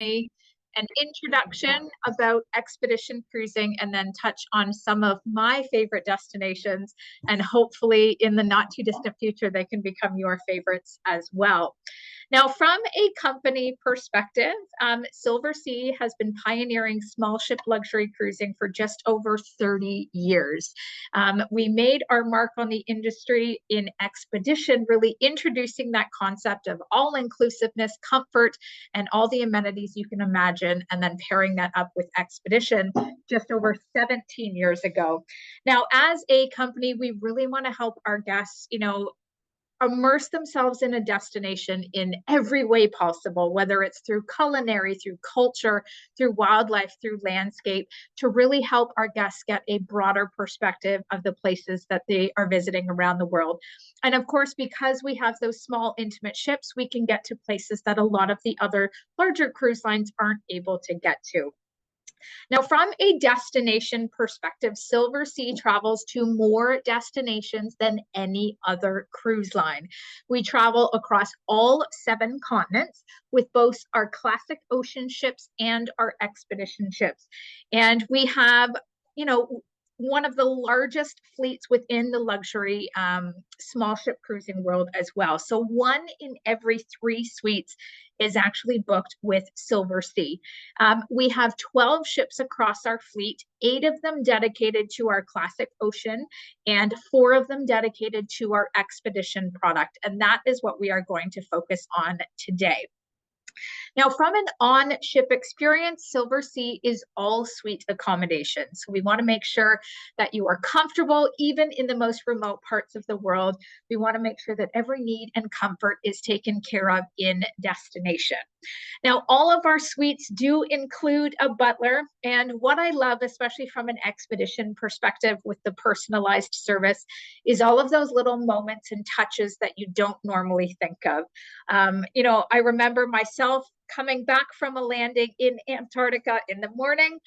an introduction about expedition cruising, and then touch on some of my favorite destinations, and hopefully in the not too distant future they can become your favorites as well. Now, from a company perspective, Silversea has been pioneering small ship luxury cruising for just over 30 years. We made our mark on the industry in expedition, really introducing that concept of all-inclusiveness, comfort, and all the amenities you can imagine, and then pairing that up with expedition just over 17 years ago. Now, as a company, we really want to help our guests, immerse themselves in a destination in every way possible, whether it's through culinary, through culture, through wildlife, through landscape, to really help our guests get a broader perspective of the places that they are visiting around the world. And of course, because we have those small, intimate ships, we can get to places that a lot of the other larger cruise lines aren't able to get to. Now, from a destination perspective, Silversea travels to more destinations than any other cruise line. We travel across all 7 continents with both our classic ocean ships and our expedition ships. And we have, one of the largest fleets within the luxury small ship cruising world as well. So 1 in every 3 suites is actually booked with Silversea. We have 12 ships across our fleet, 8 of them dedicated to our classic ocean and 4 of them dedicated to our expedition product. And that is what we are going to focus on today. Now, from an on-ship experience, Silversea is all suite accommodation. So we want to make sure that you are comfortable, even in the most remote parts of the world. We want to make sure that every need and comfort is taken care of in destination. Now, all of our suites do include a butler. And what I love, especially from an expedition perspective with the personalized service, is all of those little moments and touches that you don't normally think of. I remember myself coming back from a landing in Antarctica in the morning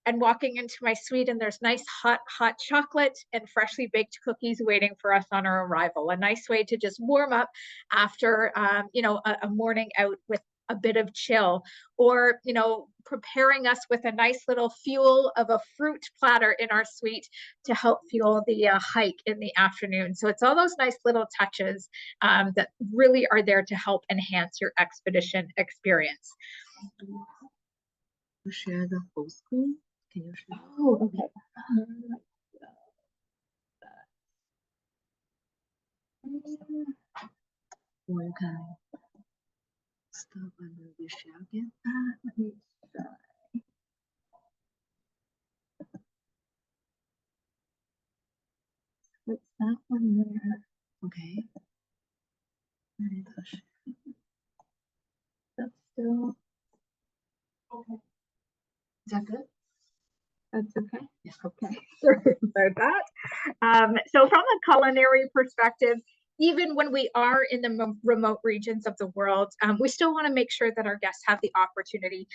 and walking into my suite, and there's nice hot chocolate and freshly baked cookies waiting for us on our arrival. A nice way to just warm up after, a morning out with a bit of chill, or, preparing us with a nice little fuel of a fruit platter in our suite to help fuel the hike in the afternoon. So it's all those nice little touches that really are there to help enhance your expedition experience. You share the whole screen? Can you share? Oh, okay. Or you can stop and we share again. Let me try. What's that one there? Okay. That's still okay. Is that good? That's okay. Yeah. Okay. Sorry about that. So from a culinary perspective, even when we are in the remote regions of the world, we still want to make sure that our guests have the opportunity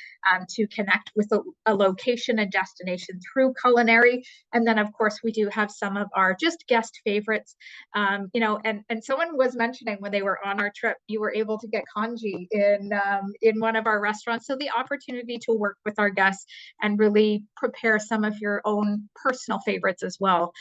to connect with a location and destination through culinary. And then, of course, we do have some of our just guest favorites. And someone was mentioning when they were on our trip, you were able to get congee in one of our restaurants. So the opportunity to work with our guests and really prepare some of your own personal favorites as well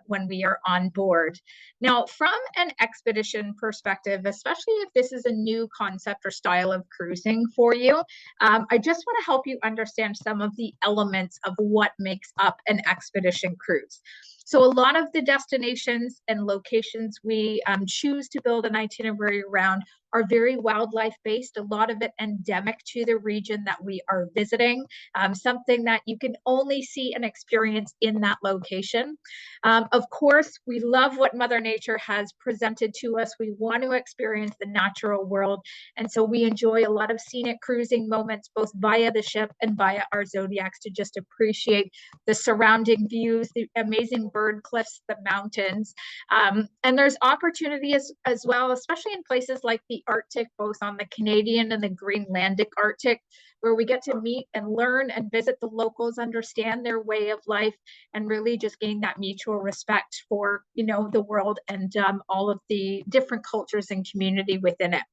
when we are on board. Now, from an expedition perspective, especially if this is a new concept or style of cruising for you, I just want to help you understand some of the elements of what makes up an expedition cruise. So a lot of the destinations and locations we choose to build an itinerary around are very wildlife based, a lot of it endemic to the region that we are visiting, something that you can only see and experience in that location. Of course, we love what Mother Nature has presented to us. We want to experience the natural world. And so we enjoy a lot of scenic cruising moments, both via the ship and via our Zodiacs, to just appreciate the surrounding views, the amazing bird cliffs, the mountains. And there's opportunity as well, especially in places like the Arctic, both on the Canadian and the Greenlandic Arctic, where we get to meet and learn and visit the locals, understand their way of life, and really just gain that mutual respect for, the world and all of the different cultures and community within it.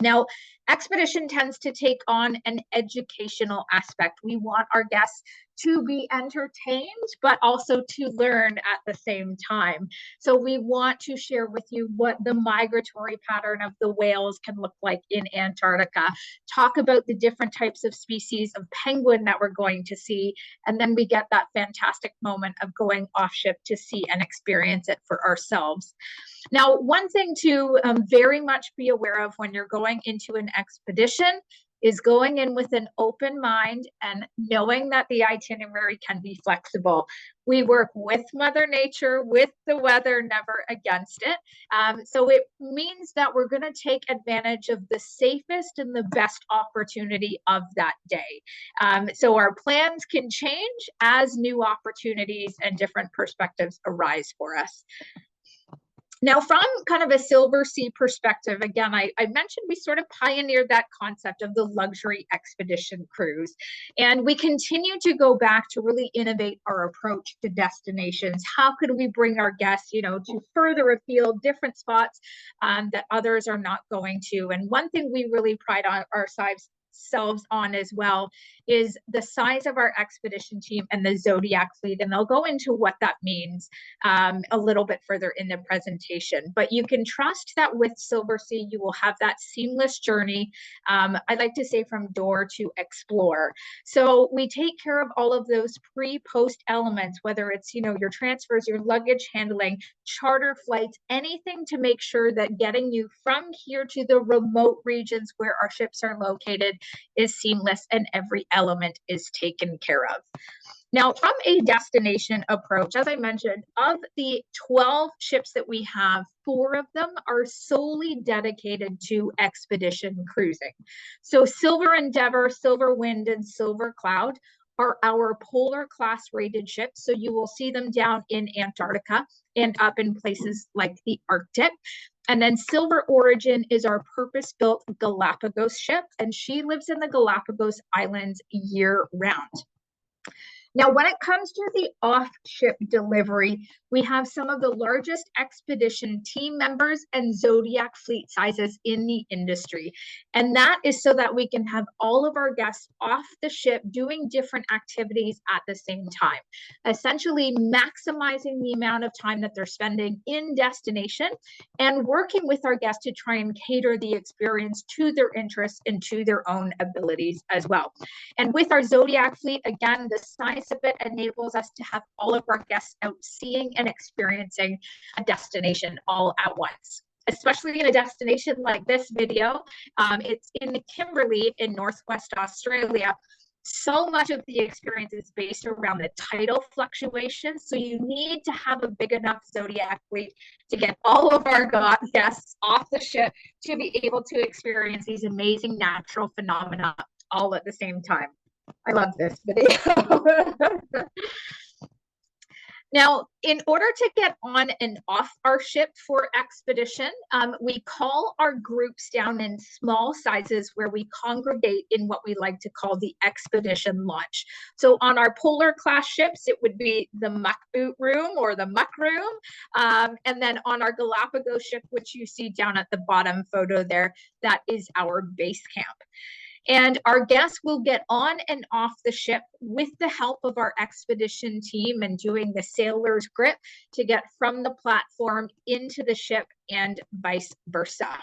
Now, expedition tends to take on an educational aspect. We want our guests to be entertained, but also to learn at the same time. So we want to share with you what the migratory pattern of the whales can look like in Antarctica, talk about the different types of species of penguin that we're going to see, and then we get that fantastic moment of going off ship to see and experience it for ourselves. Now, one thing to very much be aware of when you're going into an expedition is going in with an open mind and knowing that the itinerary can be flexible. We work with Mother Nature, with the weather, never against it. So it means that we're going to take advantage of the safest and the best opportunity of that day. So our plans can change as new opportunities and different perspectives arise for us. Now, from kind of a Silversea perspective, again, I mentioned we sort of pioneered that concept of the luxury expedition cruise. And we continue to go back to really innovate our approach to destinations. How could we bring our guests, to further afield, different spots that others are not going to? And one thing we really pride on ourselves on as well is the size of our expedition team and the Zodiac fleet, and they'll go into what that means a little bit further in the presentation. But you can trust that with Silversea you will have that seamless journey, I like to say from door to explore. So we take care of all of those pre-post elements, whether it's your transfers, your luggage handling, charter flights, anything to make sure that getting you from here to the remote regions where our ships are located is seamless and every element is taken care of. Now, from a destination approach, as I mentioned, of the 12 ships that we have, 4 of them are solely dedicated to expedition cruising. So Silver Endeavor, Silver Wind, and Silver Cloud are our polar class rated ships. So you will see them down in Antarctica and up in places like the Arctic. And then Silver Origin is our purpose-built Galapagos ship, and she lives in the Galapagos Islands year-round. Now, when it comes to the off-ship delivery, we have some of the largest expedition team members and Zodiac fleet sizes in the industry. And that is so that we can have all of our guests off the ship doing different activities at the same time, essentially maximizing the amount of time that they're spending in destination and working with our guests to try and cater the experience to their interests and to their own abilities as well. And with our Zodiac fleet, again, the size of it enables us to have all of our guests out seeing and experiencing a destination all at once, especially in a destination like this video. It's in the Kimberley in Northwest Australia. So much of the experience is based around the tidal fluctuations. So you need to have a big enough Zodiac fleet to get all of our guests off the ship to be able to experience these amazing natural phenomena all at the same time. I love this video. Now, in order to get on and off our ship for expedition, we call our groups down in small sizes where we congregate in what we like to call the expedition launch. So on our polar class ships, it would be the muck boot room or the muck room. And then on our Galapagos ship, which you see down at the bottom photo there, that is our base camp. And our guests will get on and off the ship with the help of our expedition team and doing the sailor's grip to get from the platform into the ship and vice versa.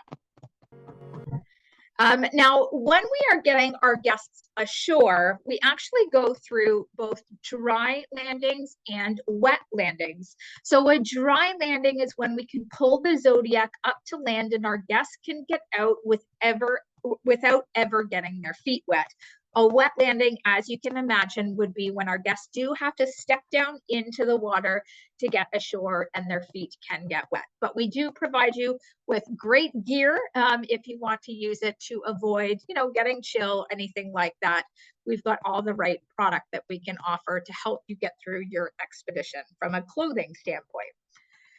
Now, when we are getting our guests ashore, we actually go through both dry landings and wet landings. So a dry landing is when we can pull the Zodiac up to land and our guests can get out without ever getting their feet wet. A wet landing, as you can imagine, would be when our guests do have to step down into the water to get ashore and their feet can get wet. But we do provide you with great gear if you want to use it to avoid, getting chill, anything like that. We've got all the right product that we can offer to help you get through your expedition from a clothing standpoint.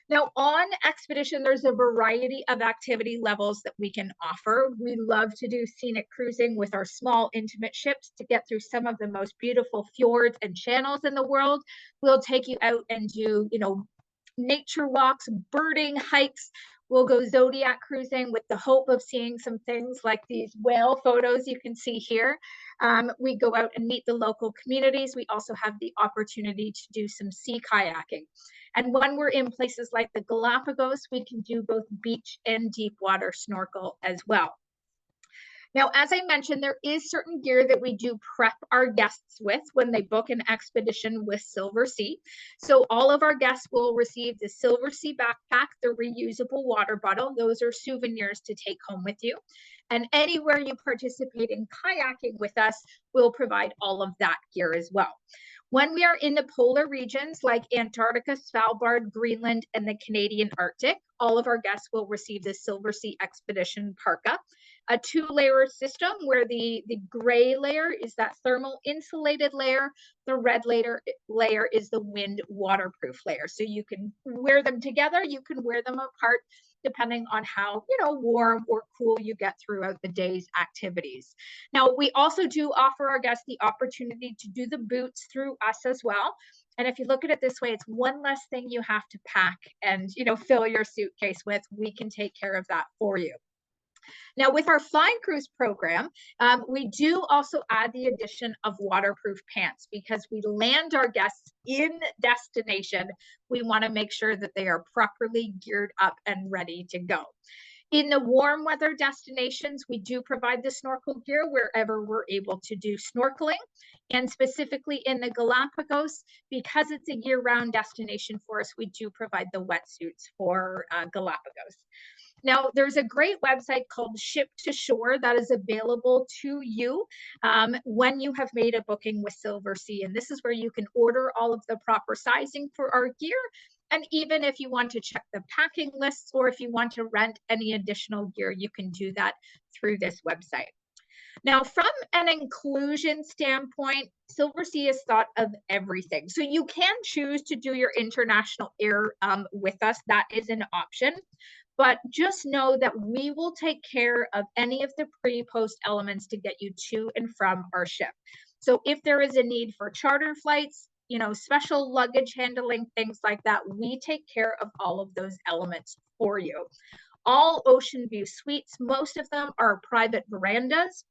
Now, on expedition, there's a variety of activity levels that we can offer. We love to do scenic cruising with our small, intimate ships to get through some of the most beautiful fjords and channels in the world. We'll take you out and do, nature walks, birding, hikes. We'll go zodiac cruising with the hope of seeing some things like these whale photos you can see here. We go out and meet the local communities. We also have the opportunity to do some sea kayaking. And when we're in places like the Galapagos, we can do both beach and deep water snorkel as well. Now, as I mentioned, there is certain gear that we do prep our guests with when they book an expedition with Silversea. So all of our guests will receive the Silversea backpack, the reusable water bottle. Those are souvenirs to take home with you. And anywhere you participate in kayaking with us, we'll provide all of that gear as well. When we are in the polar regions like Antarctica, Svalbard, Greenland, and the Canadian Arctic, all of our guests will receive the Silversea Expedition parka, a 2-layer system where the gray layer is that thermal insulated layer. The red layer is the wind waterproof layer. So you can wear them together, you can wear them apart, depending on how, warm or cool you get throughout the day's activities. Now, we also do offer our guests the opportunity to do the boots through us as well. And if you look at it this way, it's one less thing you have to pack and, fill your suitcase with. We can take care of that for you. Now, with our flying cruise program, we do also add the addition of waterproof pants because we land our guests in destination. We want to make sure that they are properly geared up and ready to go. In the warm weather destinations, we do provide the snorkel gear wherever we're able to do snorkeling. And specifically in the Galapagos, because it's a year-round destination for us, we do provide the wetsuits for Galapagos. Now, there's a great website called Ship to Shore that is available to you when you have made a booking with Silversea. And this is where you can order all of the proper sizing for our gear. And even if you want to check the packing lists or if you want to rent any additional gear, you can do that through this website. Now, from an inclusion standpoint, Silversea has thought of everything. So you can choose to do your international air with us. That is an option. But just know that we will take care of any of the pre-post elements to get you to and from our ship. So if there is a need for charter flights, special luggage handling, things like that, we take care of all of those elements for you. All ocean view suites, most of them are private verandas.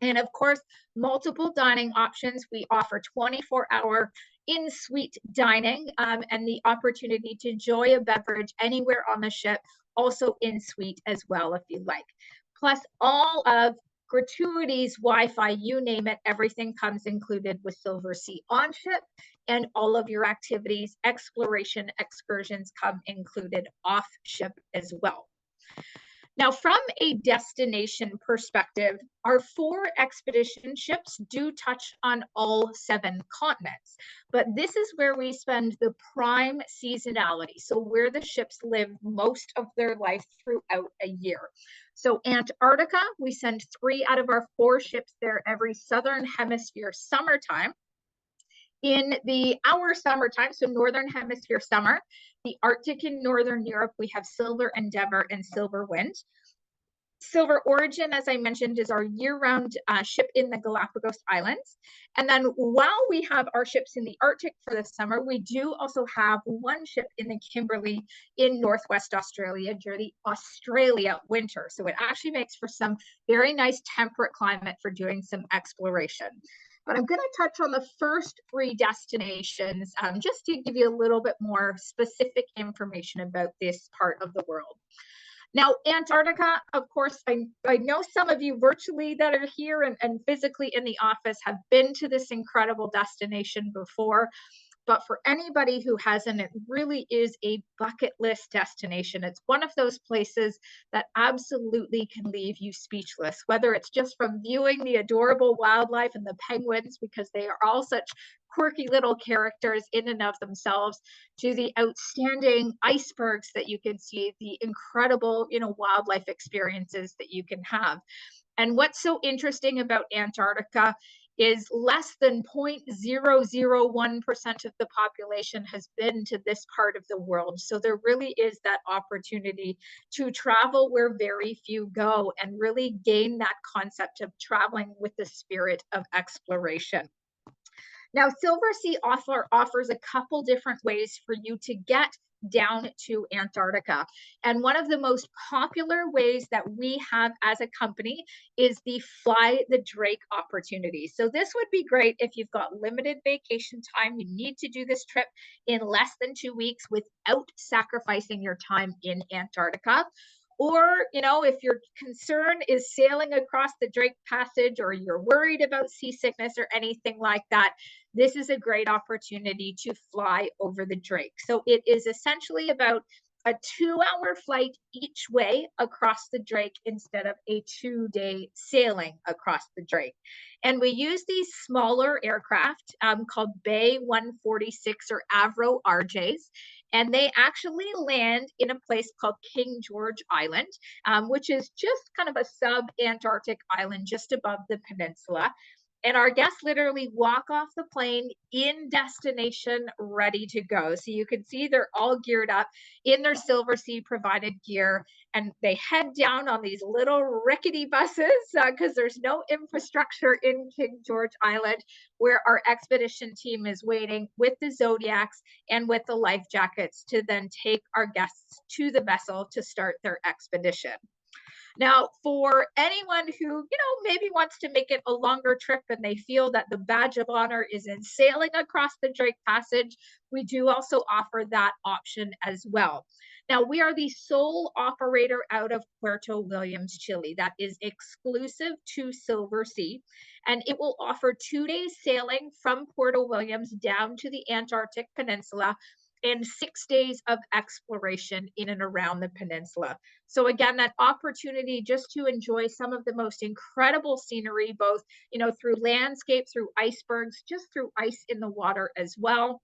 And of course, multiple dining options. We offer 24-hour in-suite dining and the opportunity to enjoy a beverage anywhere on the ship, also in-suite as well if you like. Plus all of gratuities, Wi-Fi, you name it, everything comes included with Silversea on ship, and all of your activities, exploration, excursions come included off ship as well. Now, from a destination perspective, our 4 expedition ships do touch on all 7 continents, but this is where we spend the prime seasonality, so where the ships live most of their life throughout a year. So Antarctica, we send 3 out of our 4 ships there every Southern Hemisphere summertime. In our summertime, so Northern Hemisphere summer, the Arctic in Northern Europe, we have Silver Endeavour and Silver Wind. Silver Origin, as I mentioned, is our year-round ship in the Galapagos Islands. And then while we have our ships in the Arctic for the summer, we do also have one ship in the Kimberley in Northwest Australia during the Australia winter. So it actually makes for some very nice temperate climate for doing some exploration. But I'm going to touch on the first 3 destinations just to give you a little bit more specific information about this part of the world. Now, Antarctica, of course, I know some of you virtually that are here and physically in the office have been to this incredible destination before. But for anybody who hasn't, it really is a bucket list destination. It's one of those places that absolutely can leave you speechless, whether it's just from viewing the adorable wildlife and the penguins, because they are all such quirky little characters in and of themselves, to the outstanding icebergs that you can see, the incredible, wildlife experiences that you can have. And what's so interesting about Antarctica is less than 0.001% of the population has been to this part of the world. So there really is that opportunity to travel where very few go and really gain that concept of traveling with the spirit of exploration. Now, Silversea offers a couple different ways for you to get down to Antarctica. And one of the most popular ways that we have as a company is the Fly the Drake opportunity. So this would be great if you've got limited vacation time. You need to do this trip in less than 2 weeks without sacrificing your time in Antarctica. Or, if your concern is sailing across the Drake Passage, or you're worried about seasickness or anything like that, this is a great opportunity to fly over the Drake. So it is essentially about a 2-hour flight each way across the Drake instead of a 2-day sailing across the Drake. And we use these smaller aircraft called Bay 146 or Avro RJs. And they actually land in a place called King George Island, which is just kind of a sub-Antarctic island just above the peninsula. And our guests literally walk off the plane in destination, ready to go. So you can see they're all geared up in their Silversea provided gear, and they head down on these little rickety buses because there's no infrastructure in King George Island, where our expedition team is waiting with the Zodiacs and with the life jackets to then take our guests to the vessel to start their expedition. Now, for anyone who, maybe wants to make it a longer trip and they feel that the badge of honor is in sailing across the Drake Passage, we do also offer that option as well. Now, we are the sole operator out of Puerto Williams, Chile. That is exclusive to Silversea, and it will offer 2 days sailing from Puerto Williams down to the Antarctic Peninsula and 6 days of exploration in and around the peninsula. So again, that opportunity just to enjoy some of the most incredible scenery, both, through landscape, through icebergs, just through ice in the water as well.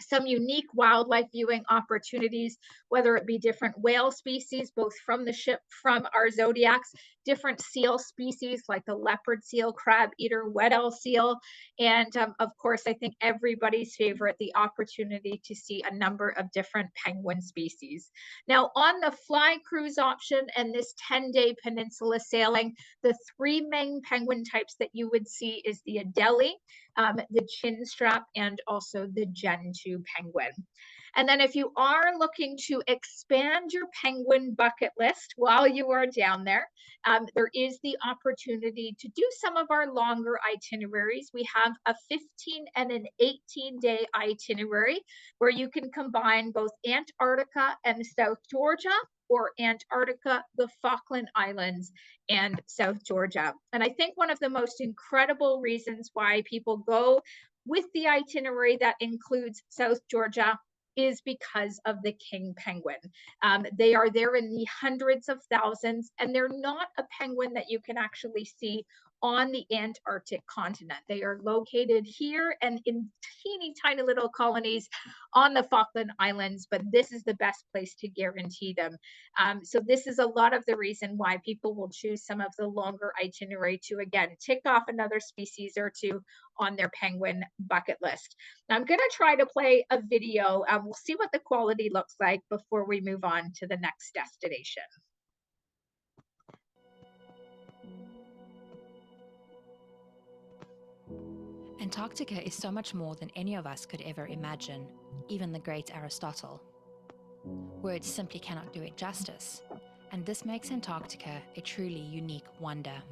Some unique wildlife viewing opportunities, whether it be different whale species, both from the ship, from our Zodiacs, different seal species like the leopard seal, crab eater, Weddell seal, and of course, I think everybody's favorite, the opportunity to see a number of different penguin species. Now, on the fly cruise option and this 10-day peninsula sailing, the 3 main penguin types that you would see is the Adelie, the chin strap, and also the Gen 2 penguin. And then if you are looking to expand your penguin bucket list while you are down there, there is the opportunity to do some of our longer itineraries. We have a 15 and an 18-day itinerary where you can combine both Antarctica and South Georgia, or Antarctica, the Falkland Islands, and South Georgia. And I think one of the most incredible reasons why people go with the itinerary that includes South Georgia is because of the king penguin. They are there in the hundreds of thousands, and they're not a penguin that you can actually see on the Antarctic continent. They are located here and in teeny tiny little colonies on the Falkland Islands, but this is the best place to guarantee them. So this is a lot of the reason why people will choose some of the longer itinerary to, again, tick off another species or two on their penguin bucket list. Now I'm going to try to play a video. We'll see what the quality looks like before we move on to the next destination. Antarctica is so much more than any of us could ever imagine, even the great Aristotle. Words simply cannot do it justice, and this makes Antarctica a truly unique wonder.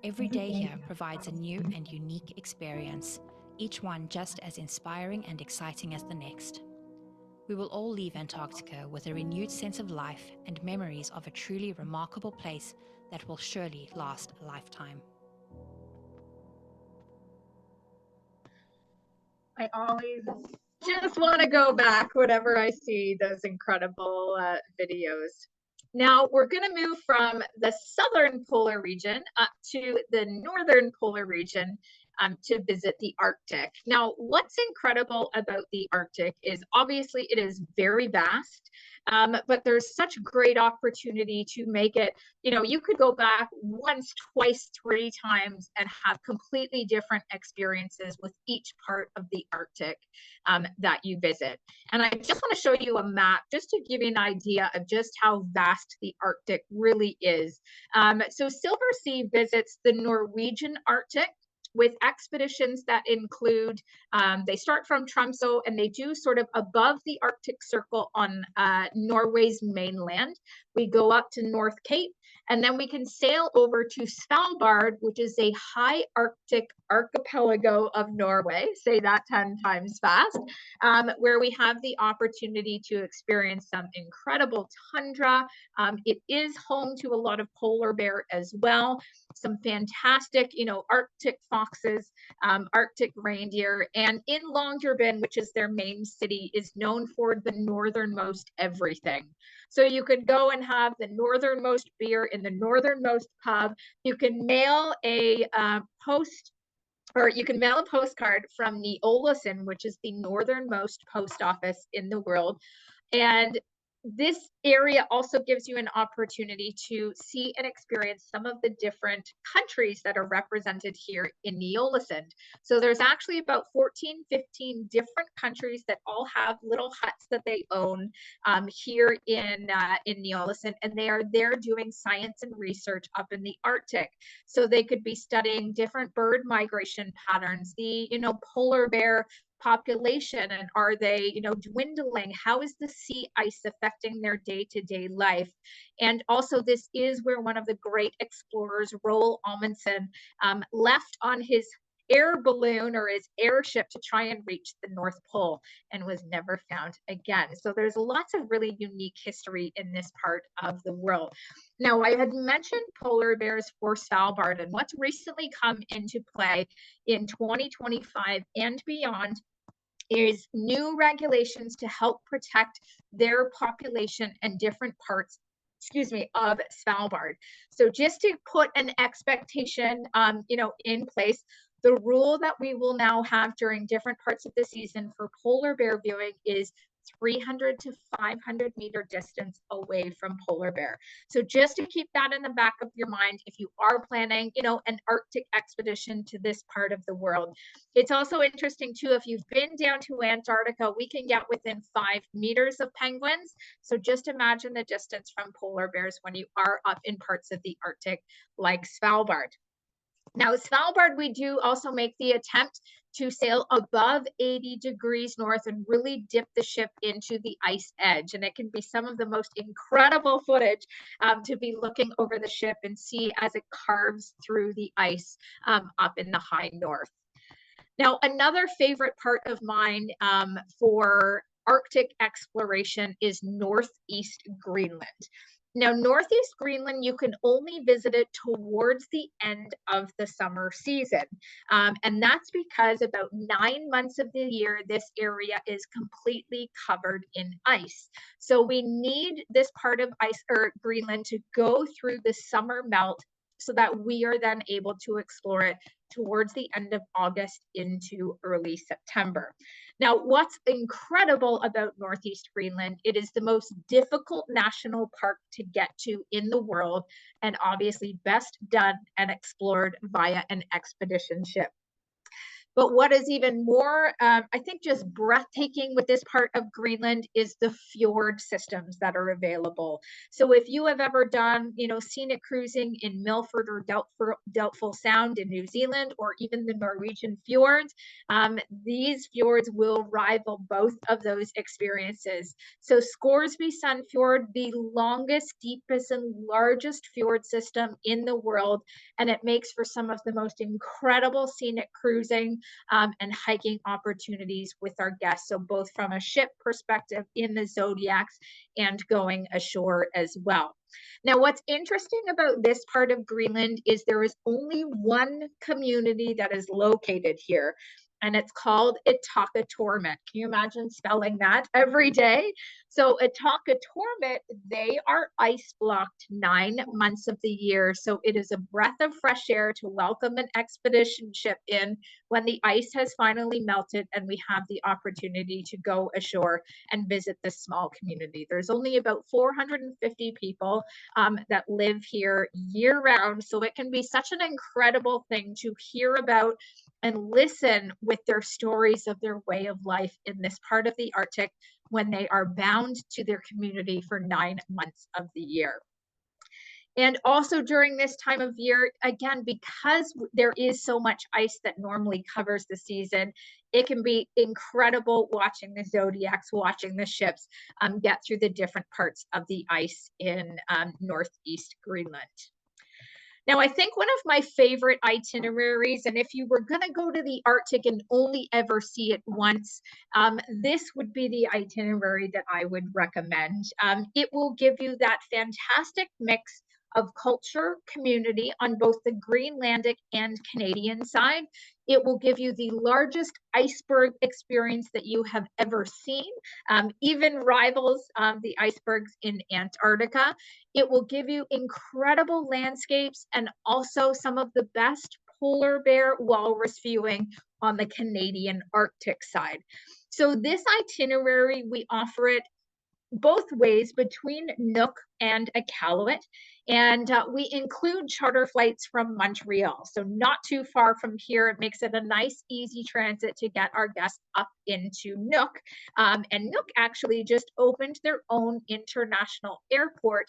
Every day here provides a new and unique experience, each one just as inspiring and exciting as the next. We will all leave Antarctica with a renewed sense of life and memories of a truly remarkable place that will surely last a lifetime. I always just want to go back whenever I see those incredible videos. Now we're going to move from the southern polar region up to the northern polar region to visit the Arctic. Now, what's incredible about the Arctic is obviously it is very vast, but there's such great opportunity to make it, you know, you could go back once, twice, 3 times and have completely different experiences with each part of the Arctic that you visit. And I just want to show you a map just to give you an idea of just how vast the Arctic really is. So Silversea visits the Norwegian Arctic with expeditions that include, they start from Tromsø and they do sort of above the Arctic Circle on Norway's mainland. We go up to North Cape and then we can sail over to Svalbard, which is a high Arctic archipelago of Norway, say that 10 times fast, where we have the opportunity to experience some incredible tundra. It is home to a lot of polar bear as well, some fantastic, you know, Arctic foxes, Arctic reindeer, and in Longyearbyen, which is their main city, is known for the northernmost everything. So you could go and have the northernmost beer in the northernmost pub. You can mail a you can mail a postcard from the Ålesund, which is the northernmost post office in the world. And this area also gives you an opportunity to see and experience some of the different countries that are represented here in the Ålesund. So there's actually about 14, 15 different countries that all have little huts that they own here in the Ålesund, and they are there doing science and research up in the Arctic. So they could be studying different bird migration patterns, the, you know, polar bear population, and are they, you know, dwindling? How is the sea ice affecting their day-to-day life? And also, this is where one of the great explorers, Roald Amundsen, left on his air balloon or his airship to try and reach the North Pole and was never found again. So there's lots of really unique history in this part of the world. Now, I had mentioned polar bears for Svalbard, and what's recently come into play in 2025 and beyond is new regulations to help protect their population and different parts, of Svalbard. So just to put an expectation, you know, in place, the rule that we will now have during different parts of the season for polar bear viewing is 300 to 500 meter distance away from polar bear. So just to keep that in the back of your mind, if you are planning, you know, an Arctic expedition to this part of the world. It's also interesting too, if you've been down to Antarctica, we can get within 5 meters of penguins. So just imagine the distance from polar bears when you are up in parts of the Arctic like Svalbard. Now, Svalbard, we do also make the attempt to sail above 80 degrees north and really dip the ship into the ice edge. And it can be some of the most incredible footage to be looking over the ship and see as it carves through the ice up in the high north. Now, another favorite part of mine for Arctic exploration is Northeast Greenland. Now, Northeast Greenland, you can only visit it towards the end of the summer season. And that's because about 9 months of the year, this area is completely covered in ice. So we need this part of Greenland to go through the summer melt so that we are then able to explore it towards the end of August into early September. Now, what's incredible about Northeast Greenland, it is the most difficult national park to get to in the world, and obviously best done and explored via an expedition ship. But what is even more, I think, just breathtaking with this part of Greenland is the fjord systems that are available. So if you have ever done, scenic cruising in Milford or Doubtful Sound in New Zealand, or even the Norwegian fjords, these fjords will rival both of those experiences. So Scoresby Sund Fjord, the longest, deepest, and largest fjord system in the world, and it makes for some of the most incredible scenic cruising and hiking opportunities with our guests. So both from a ship perspective in the Zodiacs and going ashore as well. Now, what's interesting about this part of Greenland is there is only one community that is located here, and it's called Itakatormit. Can you imagine spelling that every day? So Itakatormit, they are ice blocked 9 months of the year. So it is a breath of fresh air to welcome an expedition ship in when the ice has finally melted and we have the opportunity to go ashore and visit this small community. There's only about 450 people that live here year round. So it can be such an incredible thing to hear about and listen with their stories of their way of life in this part of the Arctic when they are bound to their community for 9 months of the year. And also during this time of year, again, because there is so much ice that normally covers the season, it can be incredible watching the Zodiacs, watching the ships get through the different parts of the ice in Northeast Greenland. Now, I think one of my favorite itineraries, and if you were going to go to the Arctic and only ever see it once, this would be the itinerary that I would recommend. It will give you that fantastic mix of culture, community on both the Greenlandic and Canadian side. It will give you the largest iceberg experience that you have ever seen, even rivals the icebergs in Antarctica. It will give you incredible landscapes and also some of the best polar bear walrus viewing on the Canadian Arctic side. So this itinerary, we offer it both ways between Nuuk and Iqaluit. And we include charter flights from Montreal. So not too far from here. It makes it a nice, easy transit to get our guests up into Nuuk. And Nuuk actually just opened their own international airport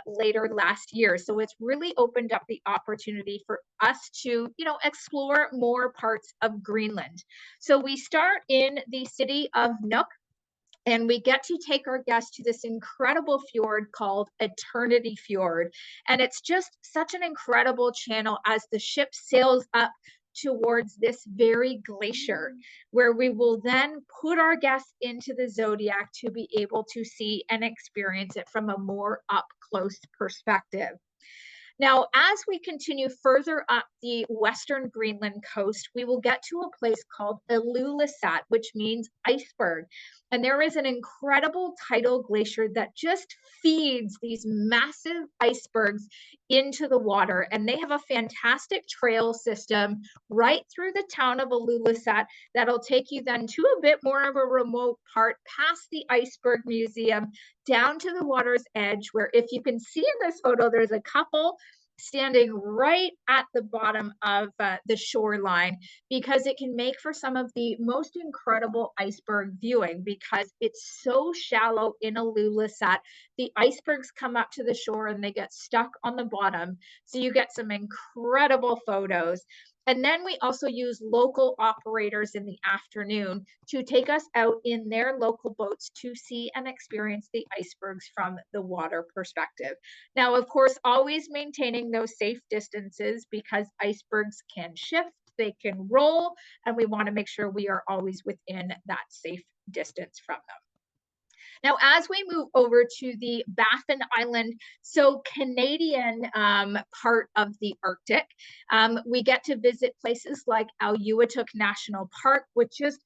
later last year. So it's really opened up the opportunity for us to, explore more parts of Greenland. So we start in the city of Nuuk, and we get to take our guests to this incredible fjord called Eternity Fjord. And it's just such an incredible channel as the ship sails up towards this very glacier, where we will then put our guests into the Zodiac to be able to see and experience it from a more up close perspective. Now, as we continue further up the western Greenland coast, we will get to a place called Ilulissat, which means iceberg. And there is an incredible tidal glacier that just feeds these massive icebergs into the water. And they have a fantastic trail system right through the town of Ilulissat that'll take you then to a bit more of a remote part past the Iceberg Museum down to the water's edge, where if you can see in this photo, there's a couple standing right at the bottom of the shoreline, because it can make for some of the most incredible iceberg viewing because it's so shallow in Ilulissat. The icebergs come up to the shore and they get stuck on the bottom. So you get some incredible photos. And then we also use local operators in the afternoon to take us out in their local boats to see and experience the icebergs from the water perspective. Now, of course, always maintaining those safe distances because icebergs can shift, they can roll, and we want to make sure we are always within that safe distance from them. Now, as we move over to the Baffin Island, so Canadian part of the Arctic, we get to visit places like Aleuituk National Park, which is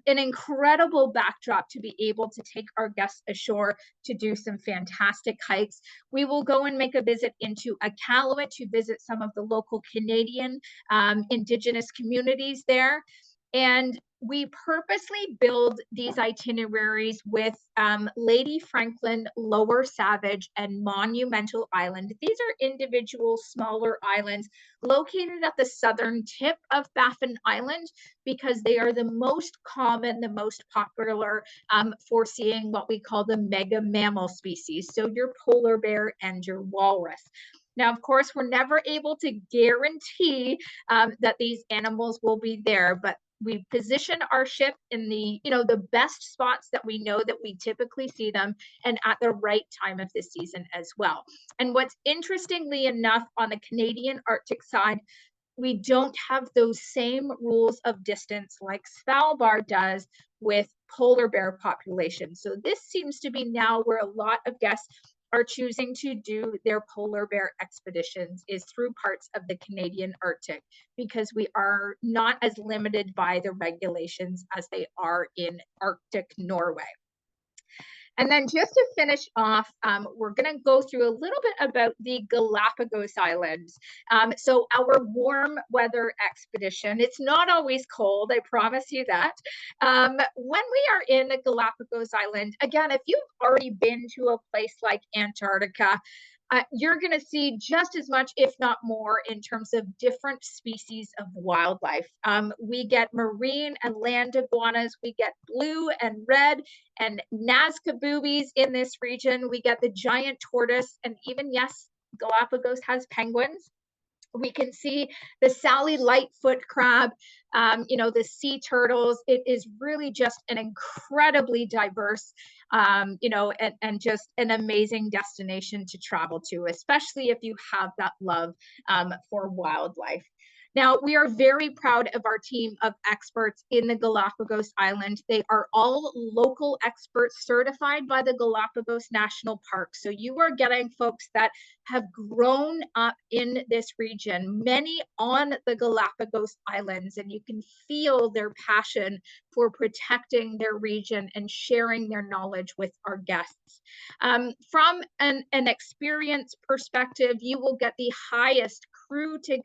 an incredible backdrop to be able to take our guests ashore to do some fantastic hikes. We will go and make a visit into Iqaluit to visit some of the local Canadian Indigenous communities there. And we purposely build these itineraries with Lady Franklin, Lower Savage, and Monumental Island. These are individual smaller islands located at the southern tip of Baffin Island because they are the most common, the most popular for seeing what we call the mega mammal species. So your polar bear and your walrus. Now, of course, we're never able to guarantee that these animals will be there, but we position our ship in the, the best spots that we know that we typically see them and at the right time of the season as well. And what's interestingly enough, on the Canadian Arctic side, we don't have those same rules of distance like Svalbard does with polar bear populations. So this seems to be now where a lot of guests are choosing to do their polar bear expeditions, is through parts of the Canadian Arctic, because we are not as limited by the regulations as they are in Arctic Norway. And then just to finish off, we're going to go through a little bit about the Galapagos Islands. So our warm weather expedition, it's not always cold, I promise you that. When we are in the Galapagos Island, again, if you've already been to a place like Antarctica, you're going to see just as much, if not more, in terms of different species of wildlife. We get marine and land iguanas. We get blue and red and Nazca boobies in this region. We get the giant tortoise, and even, yes, Galapagos has penguins. We can see the Sally Lightfoot crab, the sea turtles. It is really just an incredibly diverse, and just an amazing destination to travel to, especially if you have that love for wildlife. Now, we are very proud of our team of experts in the Galapagos Island. They are all local experts certified by the Galapagos National Park. So you are getting folks that have grown up in this region, many on the Galapagos Islands, and you can feel their passion for protecting their region and sharing their knowledge with our guests. From an experience perspective, you will get the highest crew to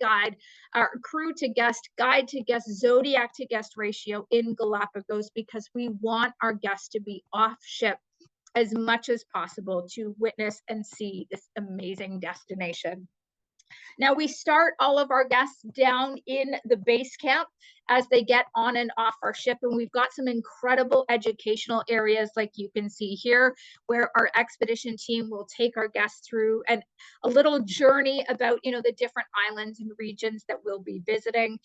guest, guide to guest, zodiac to guest ratio in Galapagos, because we want our guests to be off ship as much as possible to witness and see this amazing destination. Now, we start all of our guests down in the base camp as they get on and off our ship. And we've got some incredible educational areas, like you can see here, where our expedition team will take our guests through a little journey about, the different islands and regions that we'll be visiting.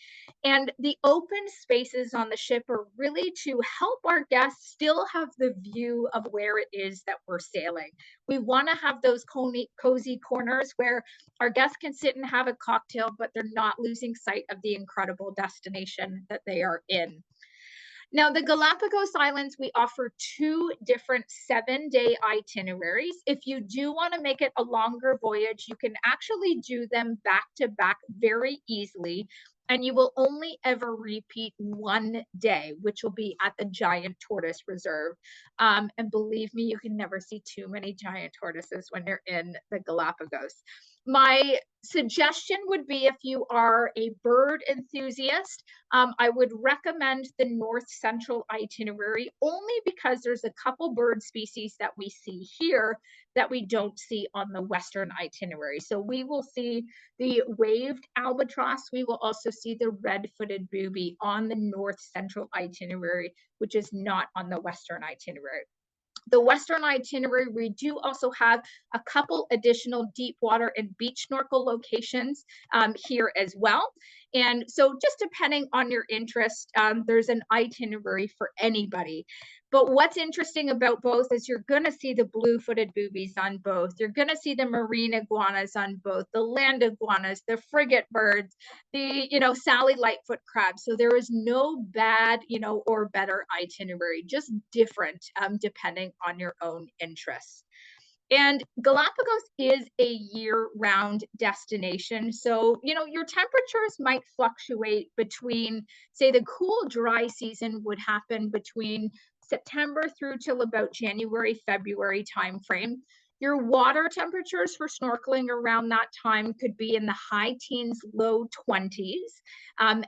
And the open spaces on the ship are really to help our guests still have the view of where it is that we're sailing. We want to have those cozy corners where our guests can sit and have a cocktail, but they're not losing sight of the incredible destination that they are in. Now, the Galapagos Islands, we offer 2 different 7-day itineraries. If you do want to make it a longer voyage, you can actually do them back to back very easily. And you will only ever repeat 1 day, which will be at the Giant Tortoise Reserve. And believe me, you can never see too many giant tortoises when you're in the Galapagos. My suggestion would be, if you are a bird enthusiast, I would recommend the North Central itinerary, only because there's a couple bird species that we see here that we don't see on the Western itinerary. So we will see the waved albatross. We will also see the red-footed booby on the North Central itinerary, which is not on the Western itinerary. The Western itinerary, we do also have a couple additional deep water and beach snorkel locations here as well. And so just depending on your interest, there's an itinerary for anybody. But what's interesting about both is you're going to see the blue-footed boobies on both. You're going to see the marine iguanas on both, the land iguanas, the frigate birds, the, Sally Lightfoot crabs. So there is no bad, or better itinerary, just different depending on your own interests. And Galapagos is a year-round destination. So, your temperatures might fluctuate between, say, the cool, dry season would happen between September through till about January, February timeframe. Your water temperatures for snorkeling around that time could be in the high teens, low 20s.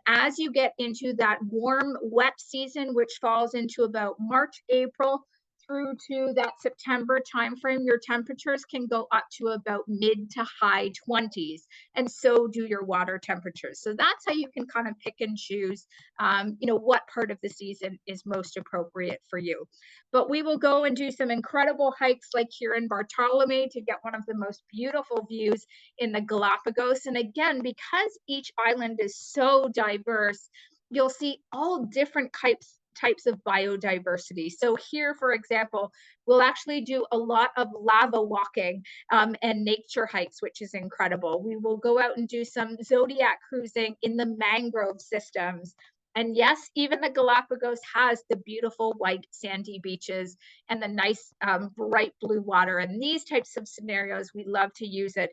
As you get into that warm, wet season, which falls into about March, April, through to that September timeframe, your temperatures can go up to about mid to high 20s, and so do your water temperatures. So that's how you can kind of pick and choose, what part of the season is most appropriate for you. But we will go and do some incredible hikes like here in Bartolome to get one of the most beautiful views in the Galapagos. And again, because each island is so diverse, you'll see all different types of biodiversity. So here, for example, we'll actually do a lot of lava walking and nature hikes, which is incredible. We will go out and do some zodiac cruising in the mangrove systems. And yes, even the Galapagos has the beautiful white sandy beaches and the nice bright blue water. And these types of scenarios, we love to use it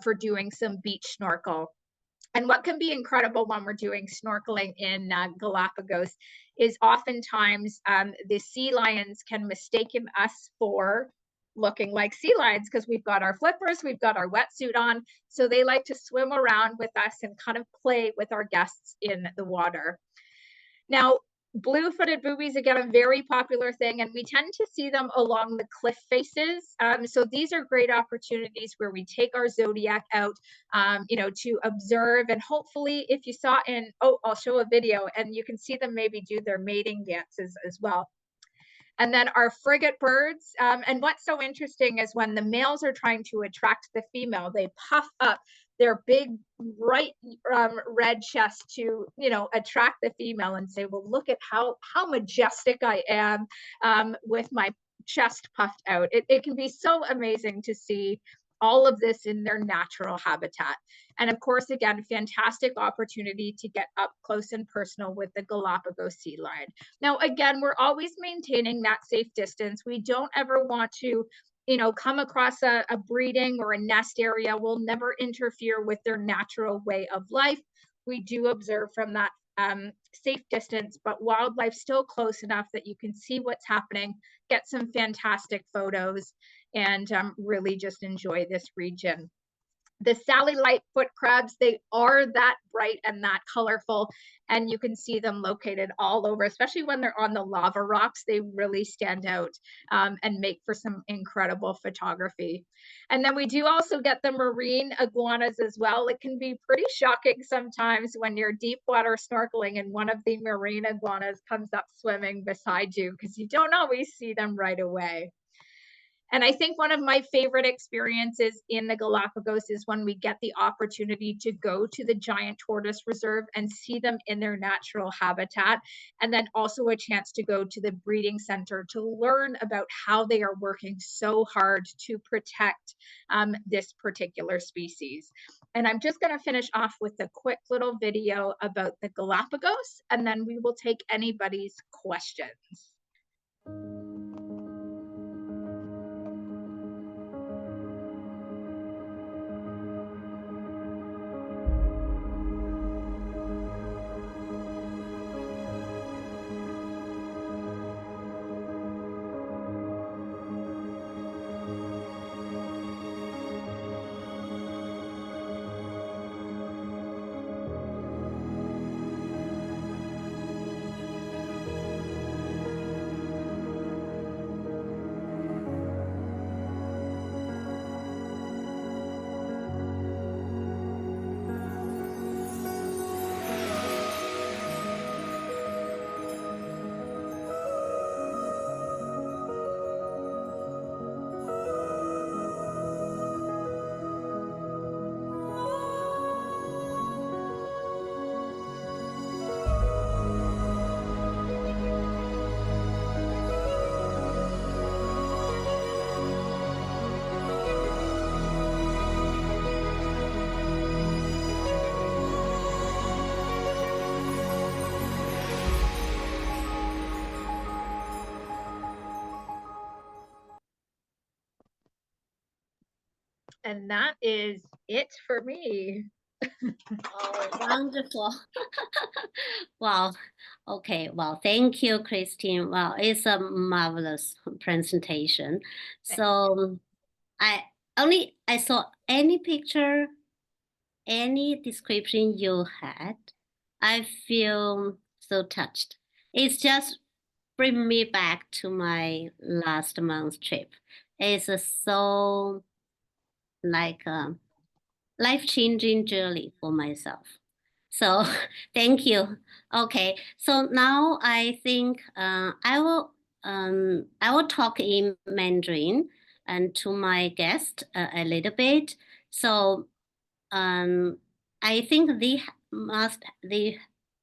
for doing some beach snorkel. And what can be incredible when we're doing snorkeling in Galapagos is oftentimes the sea lions can mistake us for looking like sea lions because we've got our flippers, we've got our wetsuit on. So they like to swim around with us and kind of play with our guests in the water. Now, blue-footed boobies, again, a very popular thing, and we tend to see them along the cliff faces. So these are great opportunities where we take our Zodiac out, to observe. And hopefully, if you saw I'll show a video, and you can see them maybe do their mating dances as well. And then our frigate birds. And what's so interesting is when the males are trying to attract the female, they puff up their big, bright red chest to, attract the female and say, well, look at how majestic I am with my chest puffed out. It can be so amazing to see all of this in their natural habitat. And of course, again, fantastic opportunity to get up close and personal with the Galapagos sea lion. Now, again, we're always maintaining that safe distance. We don't ever want to, come across a breeding or a nest area. We'll never interfere with their natural way of life. We do observe from that safe distance, but wildlife still close enough that you can see what's happening, get some fantastic photos, and really just enjoy this region. The Sally Lightfoot crabs, they are that bright and that colorful, and you can see them located all over, especially when they're on the lava rocks. They really stand out and make for some incredible photography. And then we do also get the marine iguanas as well. It can be pretty shocking sometimes when you're deep water snorkeling and one of the marine iguanas comes up swimming beside you, because you don't always see them right away. And I think one of my favorite experiences in the Galapagos is when we get the opportunity to go to the giant tortoise reserve and see them in their natural habitat, and then also a chance to go to the breeding center to learn about how they are working so hard to protect this particular species. And I'm just going to finish off with a quick little video about the Galapagos, and then we will take anybody's questions. And that is it for me. Oh, wonderful. Wow. Okay. Well, thank you, Kristin. Wow, it's a marvelous presentation. So I saw any picture, any description you had. I feel so touched. It's just bring me back to my last month's trip. It's so like a life-changing journey for myself. So thank you. Okay, so now I think I will talk in Mandarin and to my guest a little bit. So I think they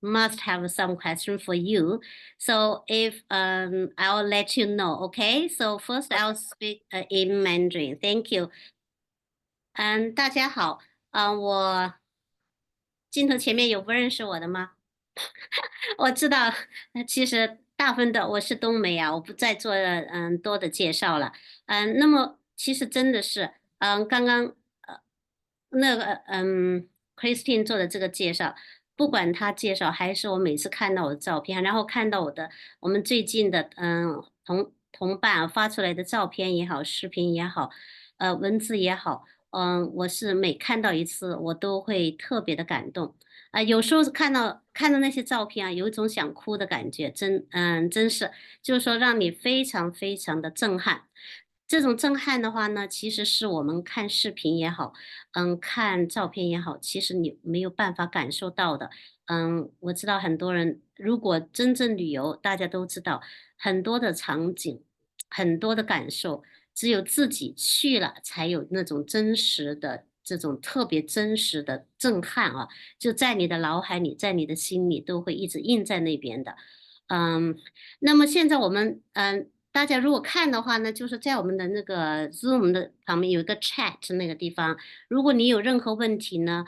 must have some question for you. So if I'll let you know. Okay, so first I'll speak in Mandarin. Thank you. 大家好，我镜头前面有不认识我的吗？我知道，其实大部分的我是冬梅啊，我不再做多的介绍了。那么其实真的是，刚刚那个Kristin 做的这个介绍，不管他介绍还是我每次看到我的照片，然后看到我们最近的同伴发出来的照片也好，视频也好，文字也好，我是每看到一次我都会特别的感动。有时候看到那些照片啊，有一种想哭的感觉，真是，就是说让你非常非常的震撼。这种震撼的话呢，其实是我们看视频也好，看照片也好，其实你没有办法感受到的。我知道很多人如果真正旅游，大家都知道很多的场景，很多的感受，只有自己去了才有那种真实的。这种特别真实的震撼啊，就在你的脑海里，在你的心里都会一直印在那边的。那么现在我们大家如果看的话呢，就是在我们的那个 Zoom 的旁边有一个 chat 那个地方，如果你有任何问题呢，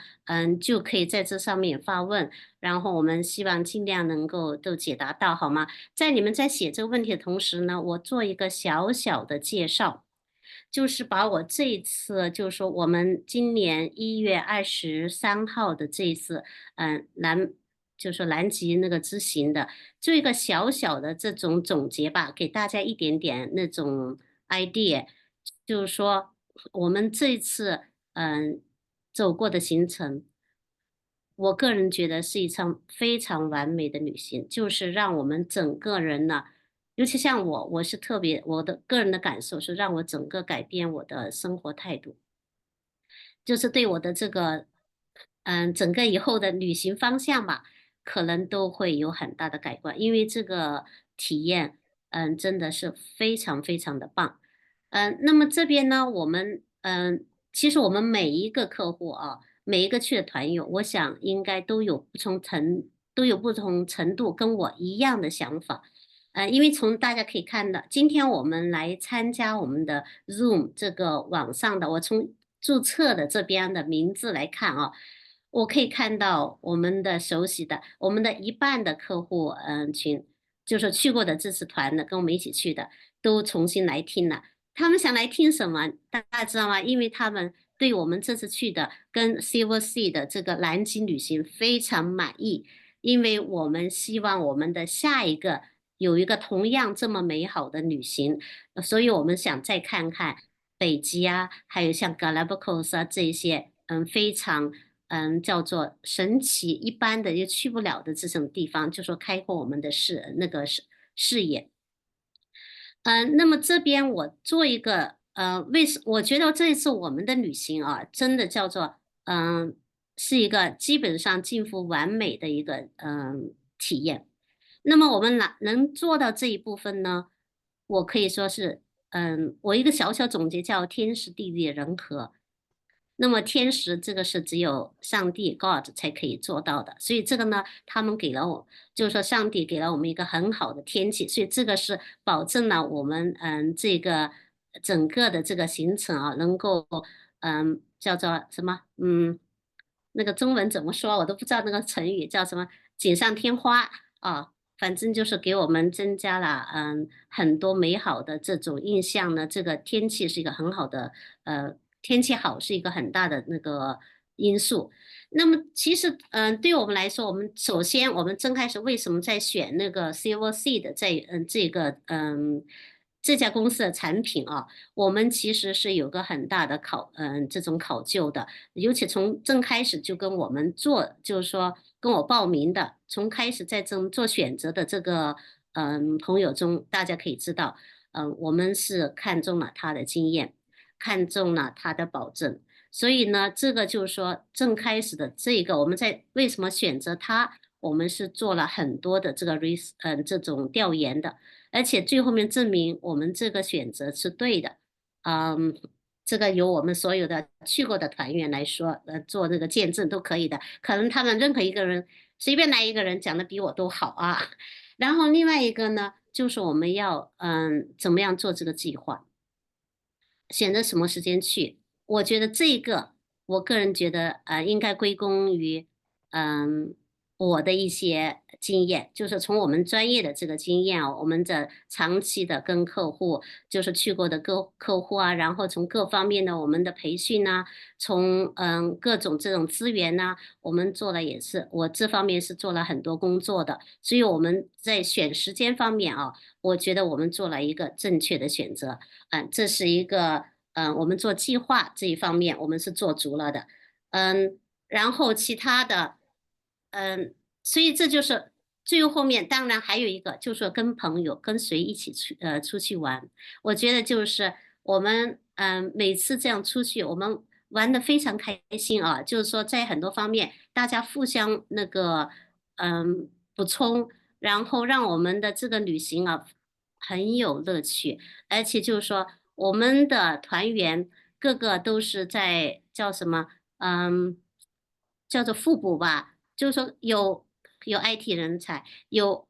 就可以在这上面发问，然后我们希望尽量能够都解答到，好吗？在你们在写这个问题的同时呢，我做一个小小的介绍。就是把我这一次，就是说我们今年1月23号的这一次，就是说南极那个之行的，做一个小小的这种总结吧，给大家一点点那种 idea，就是说我们这一次走过的行程，我个人觉得是一场非常完美的旅行，就是让我们整个人呢。尤其像我是特别，我的个人的感受是让我整个改变我的生活态度，就是对我的这个，整个以后的旅行方向吧，可能都会有很大的改观，因为这个体验，真的是非常非常的棒。那么这边呢，我们，其实我们每一个客户啊，每一个去的团友，我想应该都有不同程度跟我一样的想法。因为从大家可以看到，今天我们来参加我们的 Zoom 这个网上的，我从注册的这边的名字来看啊，我可以看到我们的熟悉的，我们的一半的客户群，就是去过的这次团的，跟我们一起去的，都重新来听了。他们想来听什么？大家知道吗？因为他们对我们这次去的跟 Silversea 的这个南极旅行非常满意，因为我们希望我们的下一个。有一个同样这么美好的旅行，所以我们想再看看北极啊，还有像 Galapagos 啊这些，非常叫做神奇一般的又去不了的这种地方，就说开阔我们的视野。那么这边我做一个我觉得这一次我们的旅行啊，真的叫做是一个基本上近乎完美的一个体验。那么我们能做到这一部分呢？我可以说是，我一个小小总结叫天时地利人和。那么天时这个是只有上帝 God 才可以做到的，所以这个呢，他们给了我，就是说上帝给了我们一个很好的天气，所以这个是保证了我们这个整个的这个行程啊，能够叫做什么那个中文怎么说我都不知道那个成语叫什么锦上添花啊。反正就是给我们增加了很多美好的这种印象呢。这个天气是一个很好的天气好是一个很大的那个因素。那么其实对我们来说，我们首先这家公司的产品啊，我们其实是有个很大的这种考究的，尤其从正开始就跟我们做，就是说跟我报名的，从开始在做选择的这个朋友中，大家可以知道，我们是看中了他的经验，看中了他的保证。所以呢，这个就是说正开始的这个，我们在为什么选择它？我们是做了很多的这个这种调研的，而且最后面证明我们这个选择是对的。这个由我们所有的去过的团员来说，做这个见证都可以的。可能他们任何一个人随便来一个人讲的比我都好啊。然后另外一个呢，就是我们要怎么样做这个计划，选择什么时间去。我觉得这个，我个人觉得应该归功于我的一些经验，就是从我们专业的这个经验啊，我们的长期的跟客户，就是去过的客户啊，然后从各方面的我们的培训啊，从各种这种资源呐，我们做了也是，我这方面是做了很多工作的，所以我们在选时间方面啊，我觉得我们做了一个正确的选择，这是一个我们做计划这一方面我们是做足了的，然后其他的。所以这就是最后面，当然还有一个，就是说跟朋友跟谁一起出去玩，我觉得就是我们每次这样出去，我们玩得非常开心啊，就是说在很多方面大家互相那个补充，然后让我们的这个旅行啊很有乐趣，而且就是说我们的团员个个都是在叫什么叫做互补吧。就是说有 IT 人才，有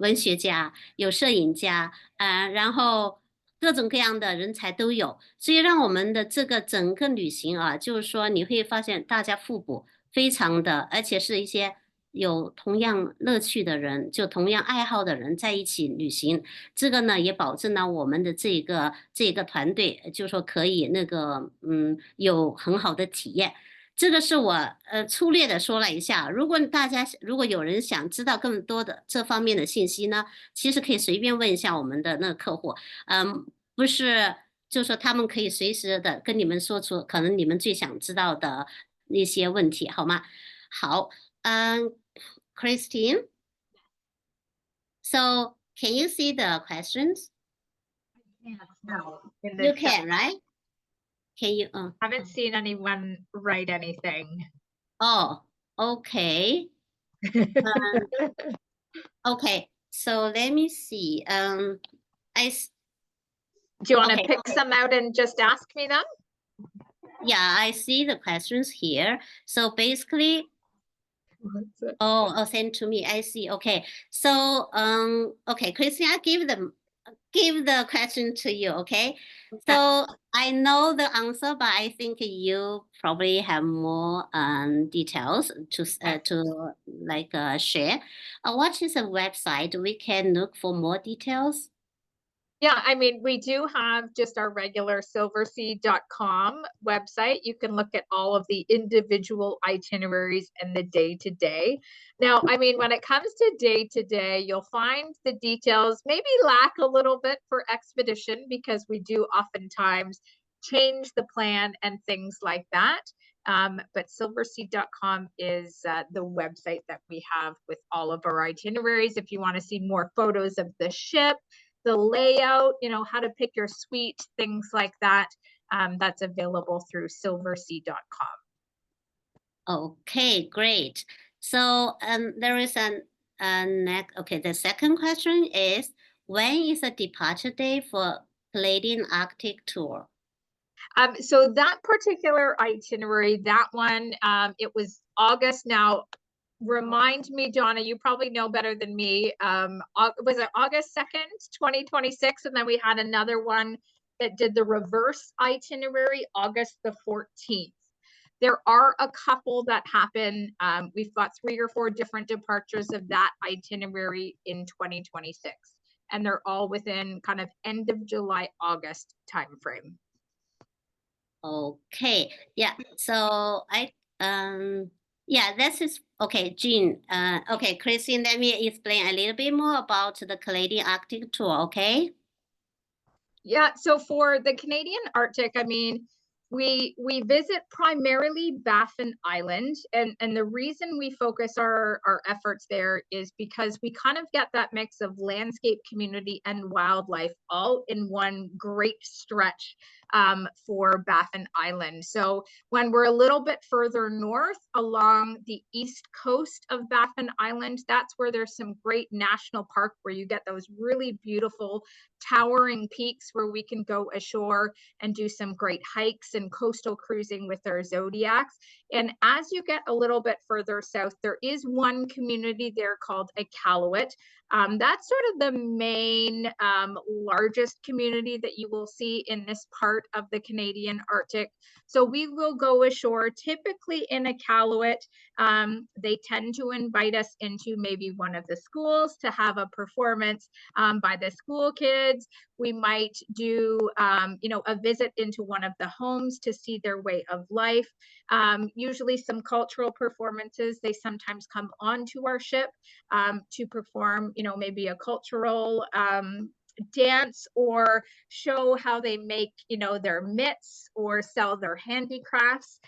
文学家，有摄影家，然后各种各样的人才都有，所以让我们的这个整个旅行啊，就是说你会发现大家互补非常的，而且是一些有同样乐趣的人，就同样爱好的人在一起旅行，这个呢也保证了我们的这个团队，就是说可以那个有很好的体验。这个是我粗略的说了一下，如果有人想知道更多的这方面的信息呢，其实可以随便问一下我们的那个客户，不是，就是说他们可以随时的跟你们说出可能你们最想知道的那些问题，好吗？好，Christine, so can you see the questions? No, in You the chat. can, right? Can you? Haven't seen anyone write anything. Oh, okay. Okay, so let me see. Do you want to Okay. pick some out and just ask me them? Yeah, I see the questions here. So basically, send to me. I see. Okay. So okay, Christine, I give the question to you, okay? So I know the answer, but I think you probably have more details to like share. What is a website we can look for more details? Yeah, I mean, we do have just our regular silversea.com website. You can look at all of the individual itineraries and the day-to-day. Now, I mean, when it comes to day-to-day, you'll find the details maybe lack a little bit for expedition because we do oftentimes change the plan and things like that. But silversea.com is the website that we have with all of our itineraries. If you want to see more photos of the ship, the layout, how to pick your suite, things like that, that's available through silversea.com. Okay, great. So there is the second question is, when is the departure day for Canadian Arctic tour? So that particular itinerary, that one, it was August. Now, remind me, Donna, you probably know better than me. Was it August 2nd, 2026? And then we had another one that did the reverse itinerary, August the 14th. There are a couple that happen. We've got 3 or 4 different departures of that itinerary in 2026. And they're all within kind of end of July, August timeframe. Okay, yeah. So this is okay, Jean. Okay, Christine, let me explain a little bit more about the Canadian Arctic tour, okay? Yeah, so for the Canadian Arctic, I mean, we visit primarily Baffin Island, and the reason we focus our efforts there is because we kind of get that mix of landscape, community, and wildlife all in one great stretch for Baffin Island. So when we're a little bit further north along the east coast of Baffin Island, that's where there's some great national park where you get those really beautiful towering peaks where we can go ashore and do some great hikes and coastal cruising with our Zodiacs. And as you get a little bit further south, there is one community there called Iqaluit. That's sort of the main largest community that you will see in this part of the Canadian Arctic. So we will go ashore typically in Iqaluit. They tend to invite us into maybe one of the schools to have a performance by the school kids. We might do, a visit into one of the homes to see their way of life. Usually some cultural performances. They sometimes come onto our ship to perform, maybe a cultural dance or show how they make, their mitts or sell their handicrafts,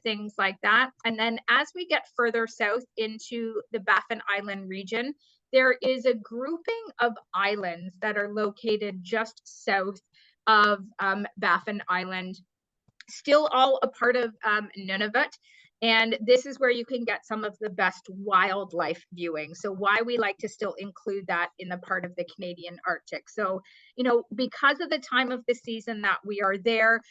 things like that. And then as we get further south into the Baffin Island region, there is a grouping of islands that are located just south of Baffin Island, still all a part of Nunavut. And this is where you can get some of the best wildlife viewing. So why we like to still include that in the part of the Canadian Arctic. So, because of the time of the season that we are there,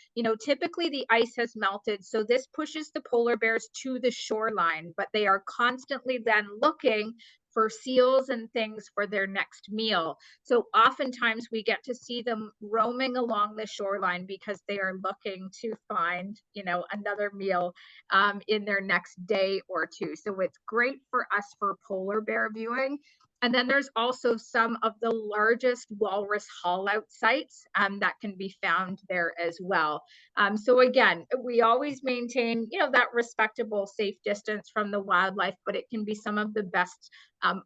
typically the ice has melted. So this pushes the polar bears to the shoreline, but they are constantly then looking for seals and things for their next meal. So oftentimes we get to see them roaming along the shoreline because they are looking to find, another meal in their next day or two. So it's great for us for polar bear viewing. And then there's also some of the largest walrus haul out sites that can be found there as well. So again, we always maintain, that respectable, safe distance from the wildlife, but it can be some of the best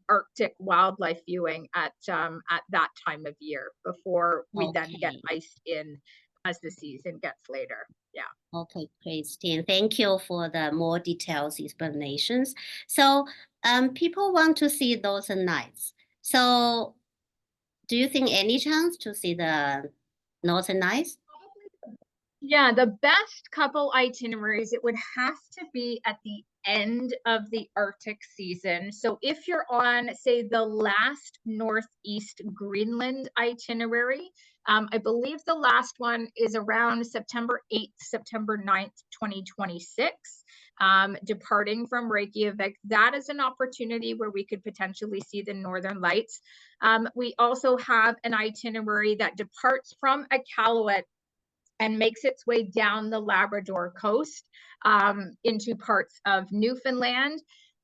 Arctic wildlife viewing at that time of year before we then get iced in as the season gets later. Yeah. Okay, Kristin, thank you for the more detailed explanations. So people want to see those nights. So do you think any chance to see the Northern Lights? Yeah, the best couple itineraries, it would have to be at the end of the Arctic season. So if you're on, say, the last Northeast Greenland itinerary, I believe the last one is around September 8th, September 9th, 2026, departing from Reykjavik. That is an opportunity where we could potentially see the Northern Lights. We also have an itinerary that departs from Iqaluit and makes its way down the Labrador coast into parts of Newfoundland.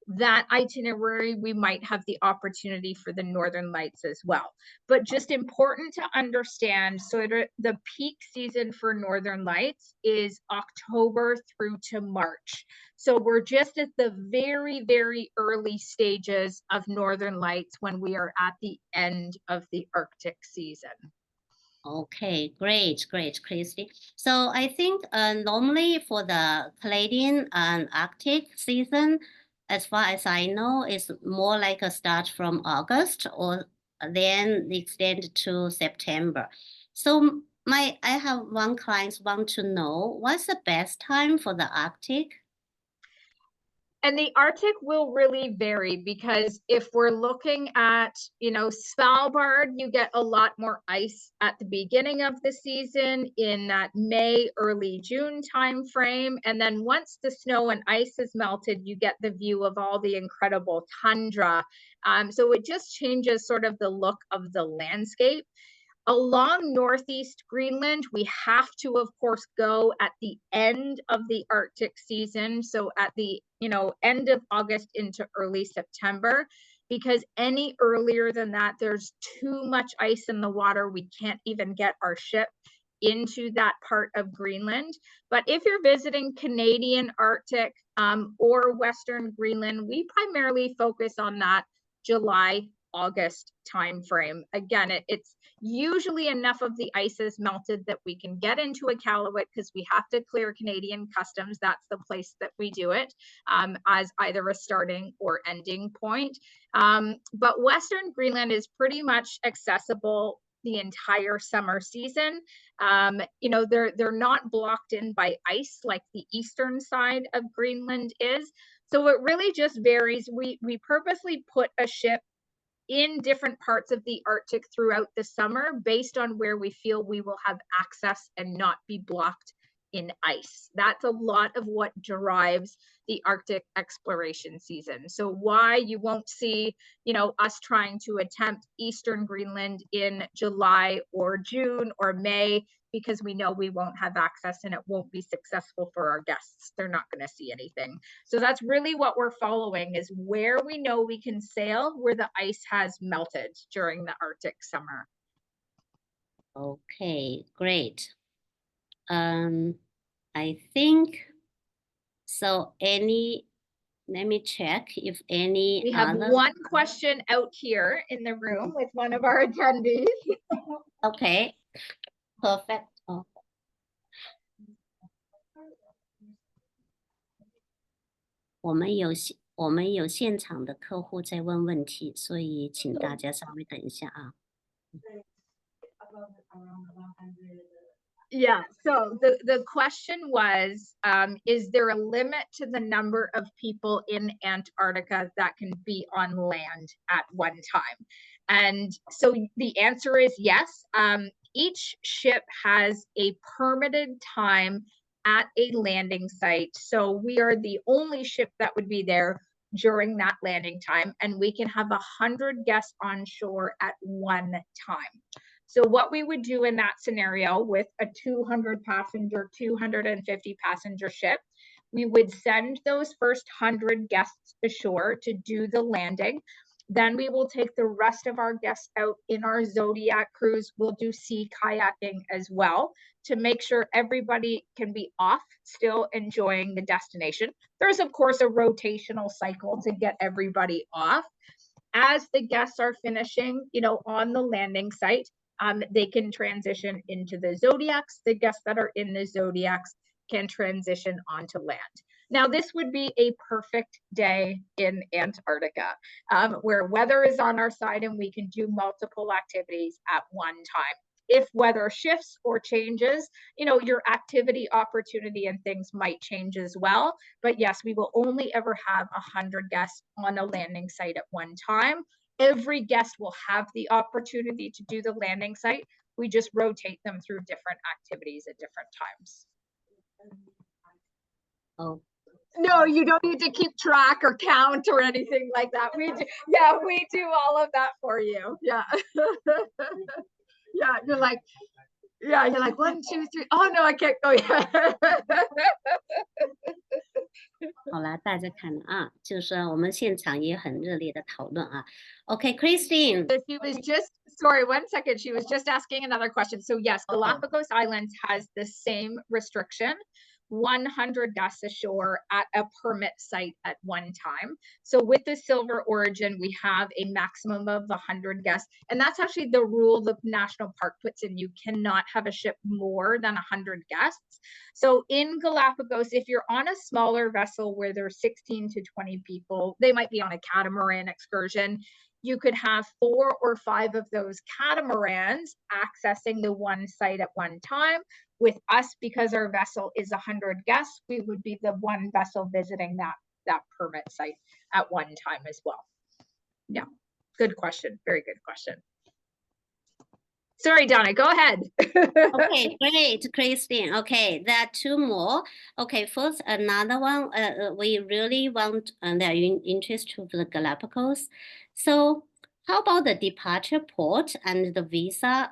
That itinerary, we might have the opportunity for the Northern Lights as well. But just important to understand, so the peak season for Northern Lights is October through to March. So we're just at the very, very early stages of Northern Lights when we are at the end of the Arctic season. Okay, great, Kristin. So I think normally for the Canadian and Arctic season, as far as I know, it's more like a start from August or then extend to September. So I have one client want to know what's the best time for the Arctic? And the Arctic will really vary because if we're looking at, Svalbard, you get a lot more ice at the beginning of the season in that May, early June timeframe. And then once the snow and ice is melted, you get the view of all the incredible tundra. So it just changes sort of the look of the landscape. Along Northeast Greenland, we have to, of course, go at the end of the Arctic season. So at the, end of August into early September, because any earlier than that, there's too much ice in the water. We can't even get our ship into that part of Greenland. But if you're visiting Canadian Arctic or Western Greenland, we primarily focus on that July, August timeframe. Again, it's usually enough of the ice is melted that we can get into Iqaluit because we have to clear Canadian customs. That's the place that we do it as either a starting or ending point. But Western Greenland is pretty much accessible the entire summer season. You know, they're not blocked in by ice like the eastern side of Greenland is. So it really just varies. We purposely put a ship in different parts of the Arctic throughout the summer based on where we feel we will have access and not be blocked in ice. That's a lot of what drives the Arctic exploration season. So why you won't see, you know, us trying to attempt Eastern Greenland in July or June or May, because we know we won't have access and it won't be successful for our guests. They're not going to see anything. So that's really what we're following, is where we know we can sail, where the ice has melted during the Arctic summer. Okay, great. I think so. Let me check if any We have other. one question out here in the room with one of our attendees. Okay, perfect. Oh. 我们有现场的客户在问问题，所以请大家稍微等一下啊。Yeah, so the question was, is there a limit to the number of people in Antarctica that can be on land at one time? And so the answer is yes. Each ship has a permitted time at a landing site. So we are the only ship that would be there during that landing time, and we can have 100 guests on shore at one time. So what we would do in that scenario with a 200 passenger, 250 passenger ship, we would send those first 100 guests ashore to do the landing. Then we will take the rest of our guests out in our Zodiac cruise. We'll do sea kayaking as well to make sure everybody can be off, still enjoying the destination. There's of course a rotational cycle to get everybody off. As the guests are finishing, you know, on the landing site, they can transition into the Zodiacs. The guests that are in the Zodiacs can transition onto land. Now, this would be a perfect day in Antarctica, where weather is on our side and we can do multiple activities at one time. If weather shifts or changes, you know, your activity opportunity and things might change as well. But yes, we will only ever have 100 guests on a landing site at one time. Every guest will have the opportunity to do the landing site. We just rotate them through different activities at different times. Oh. No, you don't need to keep track or count or anything like that. We do, yeah, we do all of that for you. Yeah. Yeah, you're like 1, 2, 3. Oh no, I can't go yet. 好啦，大家看啊，就是说我们现场也很热烈的讨论啊。Okay, Kristin. She was just, sorry, 1 second. She was just asking another question. So yes, Galapagos Islands has the same restriction. 100 guests ashore at a permit site at one time. So with the Silver Origin, we have a maximum of 100 guests. And that's actually the rule the National Park puts in. You cannot have a ship more than 100 guests. So in Galapagos, if you're on a smaller vessel where there's 16 to 20 people, they might be on a catamaran excursion. You could have 4 or 5 of those catamarans accessing the one site at one time. With us, because our vessel is 100 guests, we would be the one vessel visiting that permit site at one time as well. Yeah, good question. Very good question. Sorry, Donna, go ahead. Okay, great, Kristin. Okay, there are 2 more. Okay, first, another one. We really want their interest to the Galapagos. So, how about the departure port and the visa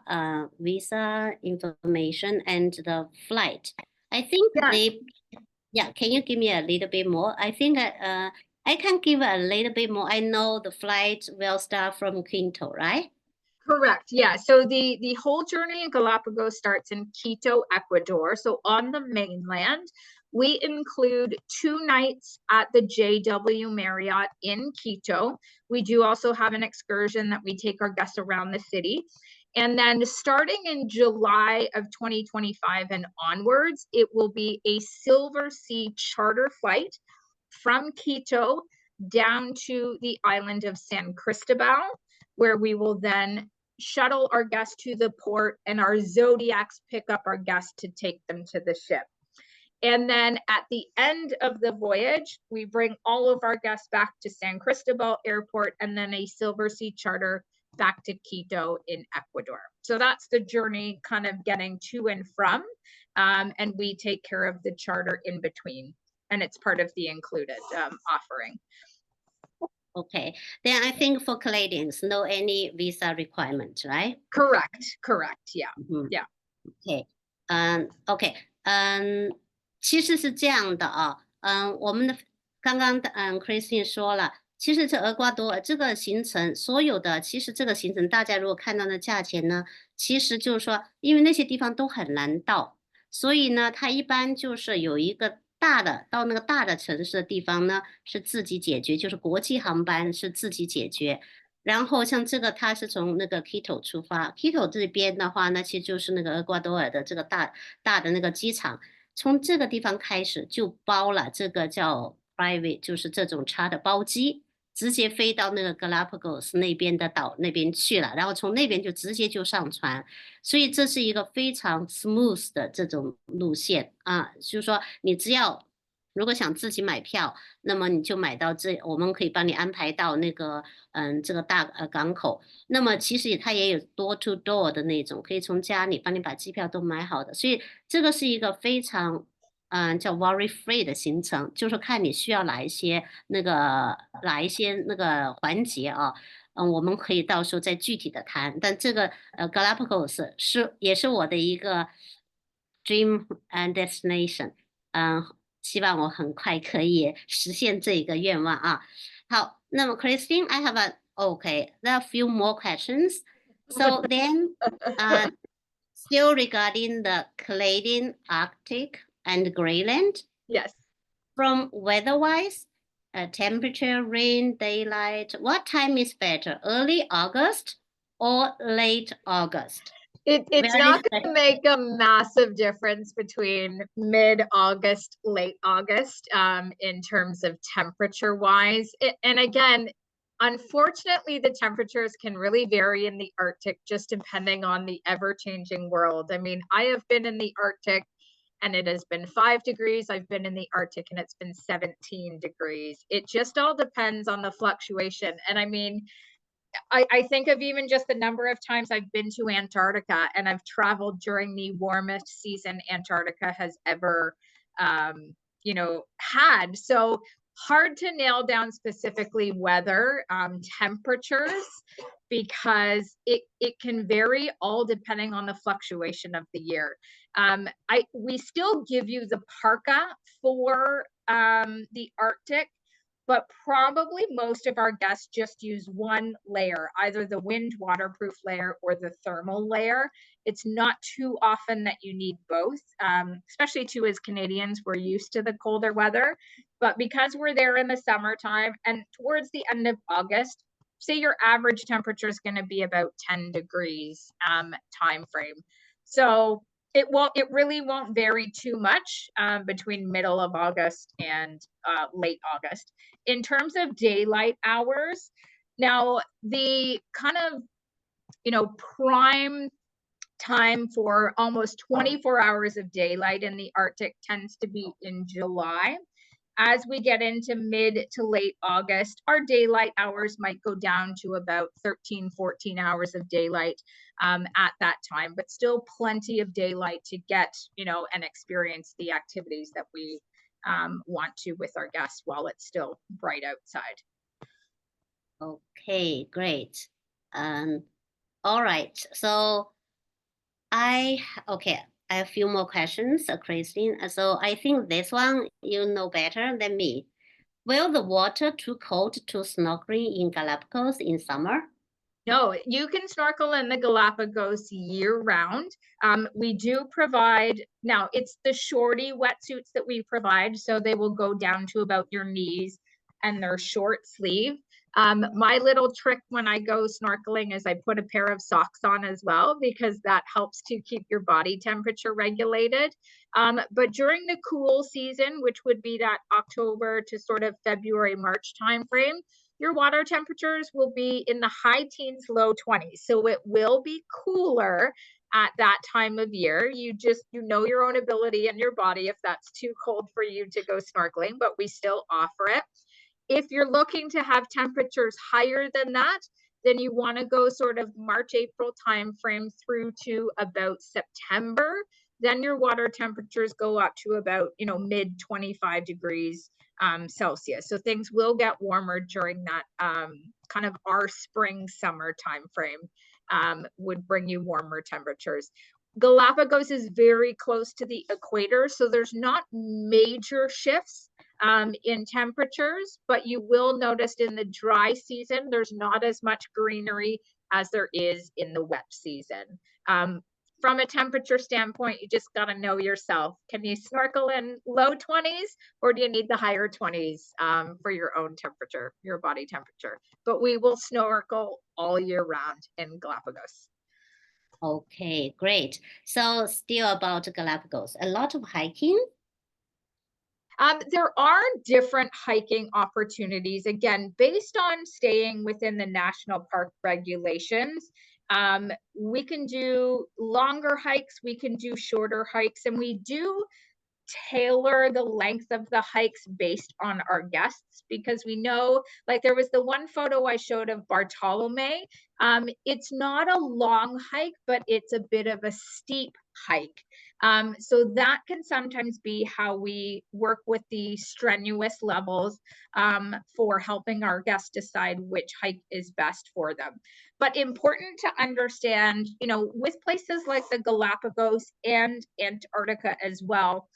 information and the flight? I think can you give me a little bit more? I think I can give a little bit more. I know the flight will start from Quito, right? Correct. Yeah. So the whole journey in Galapagos starts in Quito, Ecuador. So on the mainland, We include 2 nights at the JW Marriott in Quito. We do also have an excursion that we take our guests around the city. And then starting in July of 2025 and onwards, it will be a Silversea charter flight from Quito down to the island of San Cristobal, where we will then shuttle our guests to the port, and our Zodiacs pick up our guests to take them to the ship. And then at the end of the voyage, we bring all of our guests back to San Cristobal Airport, and then a Silversea charter back to Quito in Ecuador. So that's the journey, kind of getting to and from, and we take care of the charter in between, and it's part of the included offering. Okay, then I think for Canadians, no any visa requirement, right? Correct, yeah. Yeah. Okay, OK， 其实是这样的啊，我们的刚刚Kristin 说了，其实这厄瓜多尔这个行程，所有的其实这个行程，大家如果看到的价钱呢，其实就是说，因为那些地方都很难到，所以呢，它一般就是有一个大的到那个大的城市的地方呢，是自己解决，就是国际航班是自己解决。然后像这个，它是从那个 Quito 出发 ，Quito 这边的话呢，其实就是那个厄瓜多尔的这个大的那个机场，从这个地方开始就包了这个叫 private， 就是这种charter包机，直接飞到那个 Galapagos 那边的岛那边去了，然后从那边就直接就上船，所以这是一个非常 smooth 的这种路线啊，就是说你只要如果想自己买票，那么你就买到我们可以帮你安排到那个这个大港口。那么其实它也有 door to door 的那种，可以从家里帮你把机票都买好的。所以这个是一个非常叫 worry free 的行程，就是看你需要哪一些那个环节啊。我们可以到时候再具体的谈。但这个Galapagos 也是我的一个 dream and destination，希望我很快可以实现这个愿望啊。好，那么 Kristin, I have there are a few more questions. So then, still regarding the Canadian Arctic and Greenland. Yes. From weather-wise, temperature, rain, daylight, what time is better? Early August or late August? It's not going to make a massive difference between mid-August, late August, in terms of temperature-wise. And again, unfortunately, the temperatures can really vary in the Arctic, just depending on the ever-changing world. I mean, I have been in the Arctic and it has been 5 degrees. I've been in the Arctic and it's been 17 degrees. It just all depends on the fluctuation. And I mean, I think of even just the number of times I've been to Antarctica, and I've traveled during the warmest season Antarctica has ever, had. So hard to nail down specifically weather, temperatures, because it can vary all depending on the fluctuation of the year. We still give you the parka for the Arctic, but probably most of our guests just use one layer, either the wind waterproof layer or the thermal layer. It's not too often that you need both, especially too as Canadians, we're used to the colder weather. But because we're there in the summertime and towards the end of August, say your average temperature is going to be about 10 degrees time frame. So it really won't vary too much between middle of August and late August. In terms of daylight hours, now the kind of, prime time for almost 24 hours of daylight in the Arctic tends to be in July. As we get into mid to late August, our daylight hours might go down to about 13, 14 hours of daylight at that time, but still plenty of daylight to get, and experience the activities that we want to with our guests while it's still bright outside. Okay, great. All right. So I have a few more questions, Kristin. So I think this one you know better than me. Will the water too cold to snorkeling in Galapagos in summer? No, you can snorkel in the Galapagos year round. We do provide, now it's the shorty wetsuits that we provide, so they will go down to about your knees and they're short sleeve. My little trick when I go snorkeling is I put a pair of socks on as well, because that helps to keep your body temperature regulated. But during the cool season, which would be that October to sort of February, March timeframe, your water temperatures will be in the high teens, low 20s. So it will be cooler at that time of year. You know your own ability and your body if that's too cold for you to go snorkeling, but we still offer it. If you're looking to have temperatures higher than that, then you want to go sort of March, April timeframe through to about September. Then your water temperatures go up to about, mid 25 degrees Celsius. So things will get warmer during that kind of our spring, summer timeframe would bring you warmer temperatures. Galapagos is very close to the equator, so there's not major shifts in temperatures, but you will notice in the dry season, there's not as much greenery as there is in the wet season. From a temperature standpoint, you just got to know yourself. Can you snorkel in low 20s, or do you need the higher 20s for your own temperature, your body temperature? But we will snorkel all year round in Galapagos. Okay, great. So still about Galapagos, a lot of hiking? There are different hiking opportunities, again, based on staying within the national park regulations. We can do longer hikes, we can do shorter hikes, and we do tailor the length of the hikes based on our guests, because we know, like there was the one photo I showed of Bartolome. It's not a long hike, but it's a bit of a steep hike. So that can sometimes be how we work with the strenuous levels for helping our guests decide which hike is best for them. But important to understand, with places like the Galapagos and Antarctica as well,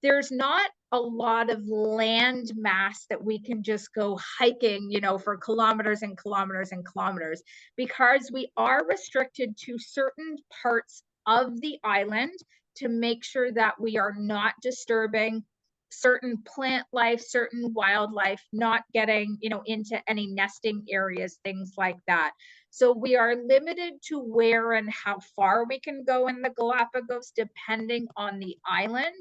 there's not a lot of land mass that we can just go hiking, for kilometers and kilometers and kilometers, because we are restricted to certain parts of the island to make sure that we are not disturbing certain plant life, certain wildlife, not getting, into any nesting areas, things like that. So we are limited to where and how far we can go in the Galapagos, depending on the island,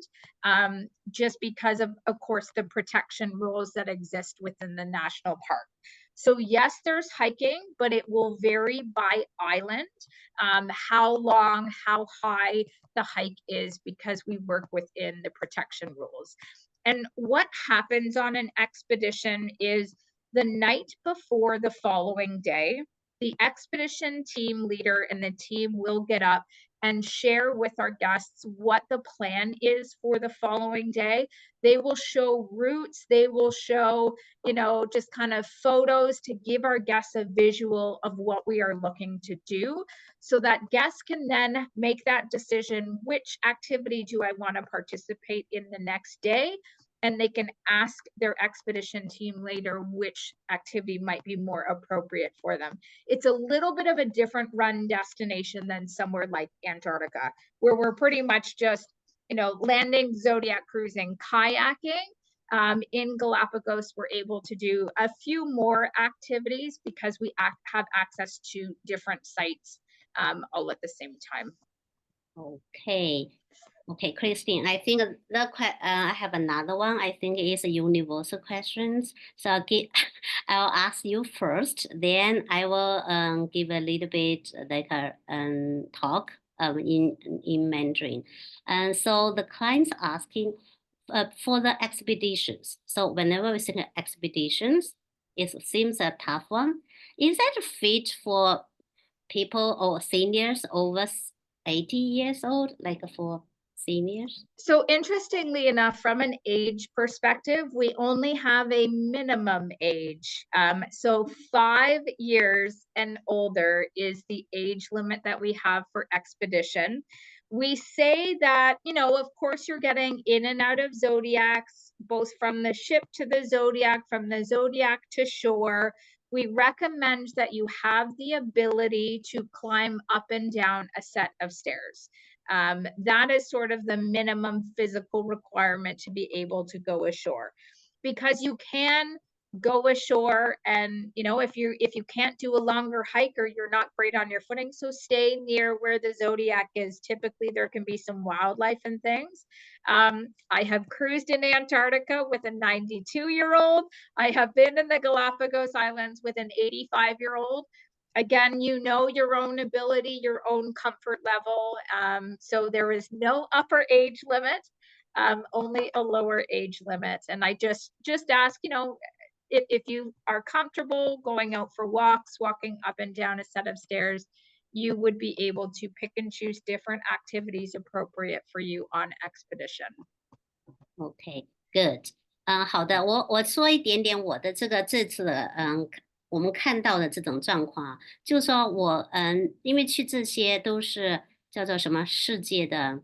just because of course, the protection rules that exist within the national park. So yes, there's hiking, but it will vary by island, how long, how high the hike is, because we work within the protection rules. And what happens on an expedition is the night before the following day, the expedition team leader and the team will get up and share with our guests what the plan is for the following day. They will show routes, they will show, just kind of photos to give our guests a visual of what we are looking to do, so that guests can then make that decision, which activity do I want to participate in the next day? And they can ask their expedition team later which activity might be more appropriate for them. It's a little bit of a different run destination than somewhere like Antarctica, where we're pretty much just, landing, zodiac cruising, kayaking. In Galapagos, we're able to do a few more activities because we have access to different sites all at the same time. Okay, Kristin, I think I have another one. I think it is a universal questions. So I'll ask you first, then I will give a little bit like a talk in Mandarin. And so the client's asking for the expeditions. So whenever we think of expeditions, it seems a tough one. Is that fit for people or seniors over 80 years old, like for seniors? So interestingly enough, from an age perspective, we only have a minimum age. So 5 years and older is the age limit that we have for expedition. We say that, of course, you're getting in and out of zodiacs, both from the ship to the zodiac, from the zodiac to shore. we recommend that you have the ability to climb up and down a set of stairs. That is sort of the minimum physical requirement to be able to go ashore, because you can go ashore and, you know, if you can't do a longer hike or you're not great on your footing, so stay near where the Zodiac is. Typically there can be some wildlife and things. I have cruised in Antarctica with a 92-year-old. I have been in the Galapagos Islands with an 85-year-old. Again, you know your own ability, your own comfort level. So there is no upper age limit, only a lower age limit. And I just ask, you know, if you are comfortable going out for walks, walking up and down a set of stairs, you would be able to pick and choose different activities appropriate for you on expedition. Okay, good. 好的，我说一点点我的这次的我们看到的这种状况啊，就是说我因为去这些都是叫做什么世界的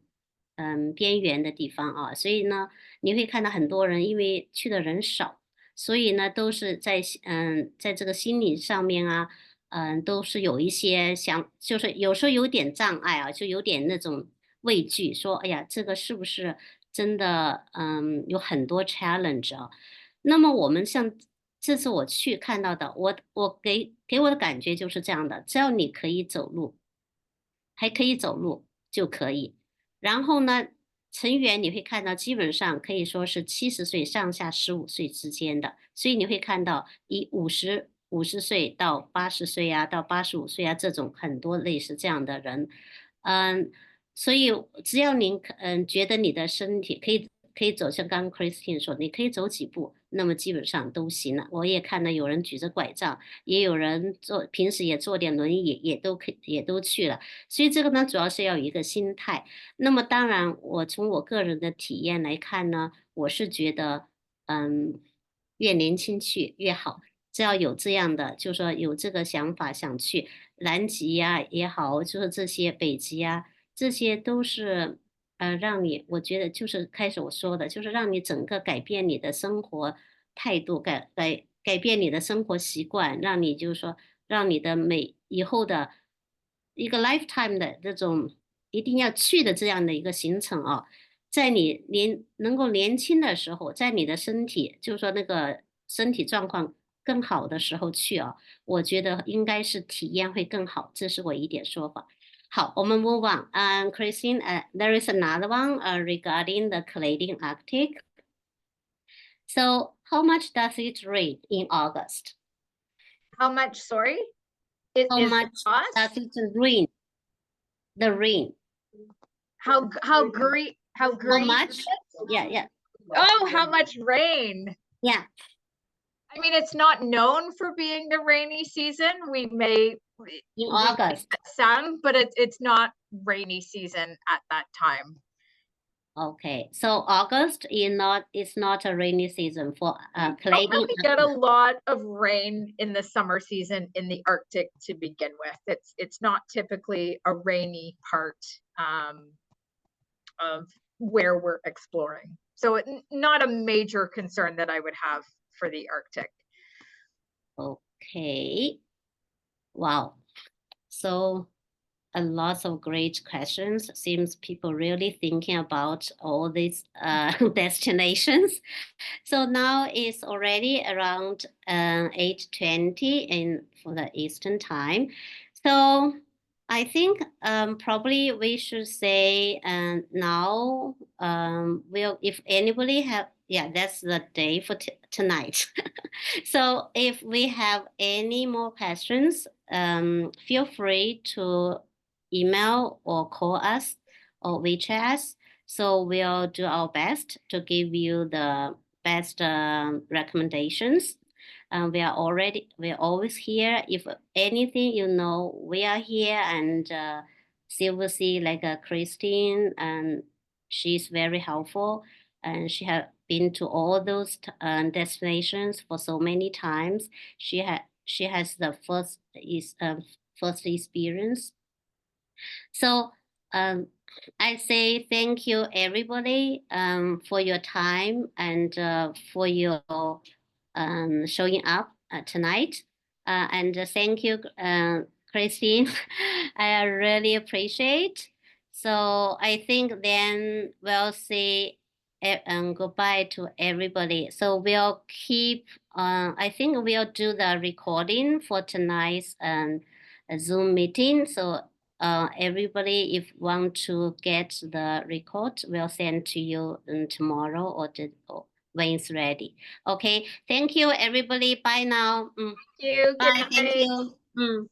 边缘的地方啊，所以呢你会看到很多人因为去的人少。所以呢，都是在这个心理上面啊，都是有一些就是有时候有点障碍啊，就有点那种畏惧，说哎呀，这个是不是真的有很多 challenge 啊？那么我们像这次我去看到的，我给我的感觉就是这样的，只要你可以走路，还可以走路就可以。然后呢，成员你会看到基本上可以说是70岁上下15岁之间的，所以你会看到以50岁到80岁啊，到85岁啊这种很多类似这样的人，所以只要您觉得你的身体可以走，像刚刚 Kristin 说，你可以走几步，那么基本上都行了。我也看到有人举着拐杖，也有人平时也坐点轮椅，也都去了。所以这个呢，主要是要有一个心态。那么当然，我从我个人的体验来看呢，我是觉得，越年轻去越好。只要有这样的，就是说有这个想法想去南极呀也好，就是这些北极啊，这些都是。让你，我觉得就是开始我说的，就是让你整个改变你的生活态度，改变你的生活习惯，让你就是说，让你的以后的一个 lifetime 的这种一定要去的这样的一个行程啊，在你能够年轻的时候，在你的身体就是说那个身体状况更好的时候去啊，我觉得应该是体验会更好，这是我一点说法。好，我们 move on. Kristin, there is another one regarding the Canadian Arctic. So, how much does it rain in August? How much, sorry? How much does it rain? The rain. How green? How much? Yeah. Oh, how much rain? Yeah. I mean, it's not known for being the rainy season. We may in August some, but it's not rainy season at that time. Okay, so August is not a rainy season for Canadian. We get a lot of rain in the summer season in the Arctic to begin with. It's not typically a rainy part of where we're exploring. So not a major concern that I would have for the Arctic. Okay. Wow. So a lot of great questions. Seems people really thinking about all these destinations. So now it's already around 8:20 for the Eastern time. So I think probably we should say now if anybody have, that's the day for tonight. So if we have any more questions, feel free to email or call us or WeChat us. So we'll do our best to give you the best recommendations. We're always here. If anything, we are here. And Silversea, like Kristin, and she's very helpful. And she has been to all those destinations for so many times. She has the first experience. So I say thank you everybody for your time and for your showing up tonight. And thank you, Kristin. I really appreciate. So I think then we'll say goodbye to everybody. So we'll keep, I think we'll do the recording for tonight's Zoom meeting. So everybody, if want to get the record, we'll send to you tomorrow or when it's ready. Okay, thank you, everybody. Bye now. Thank you. Bye, Good thank night. you.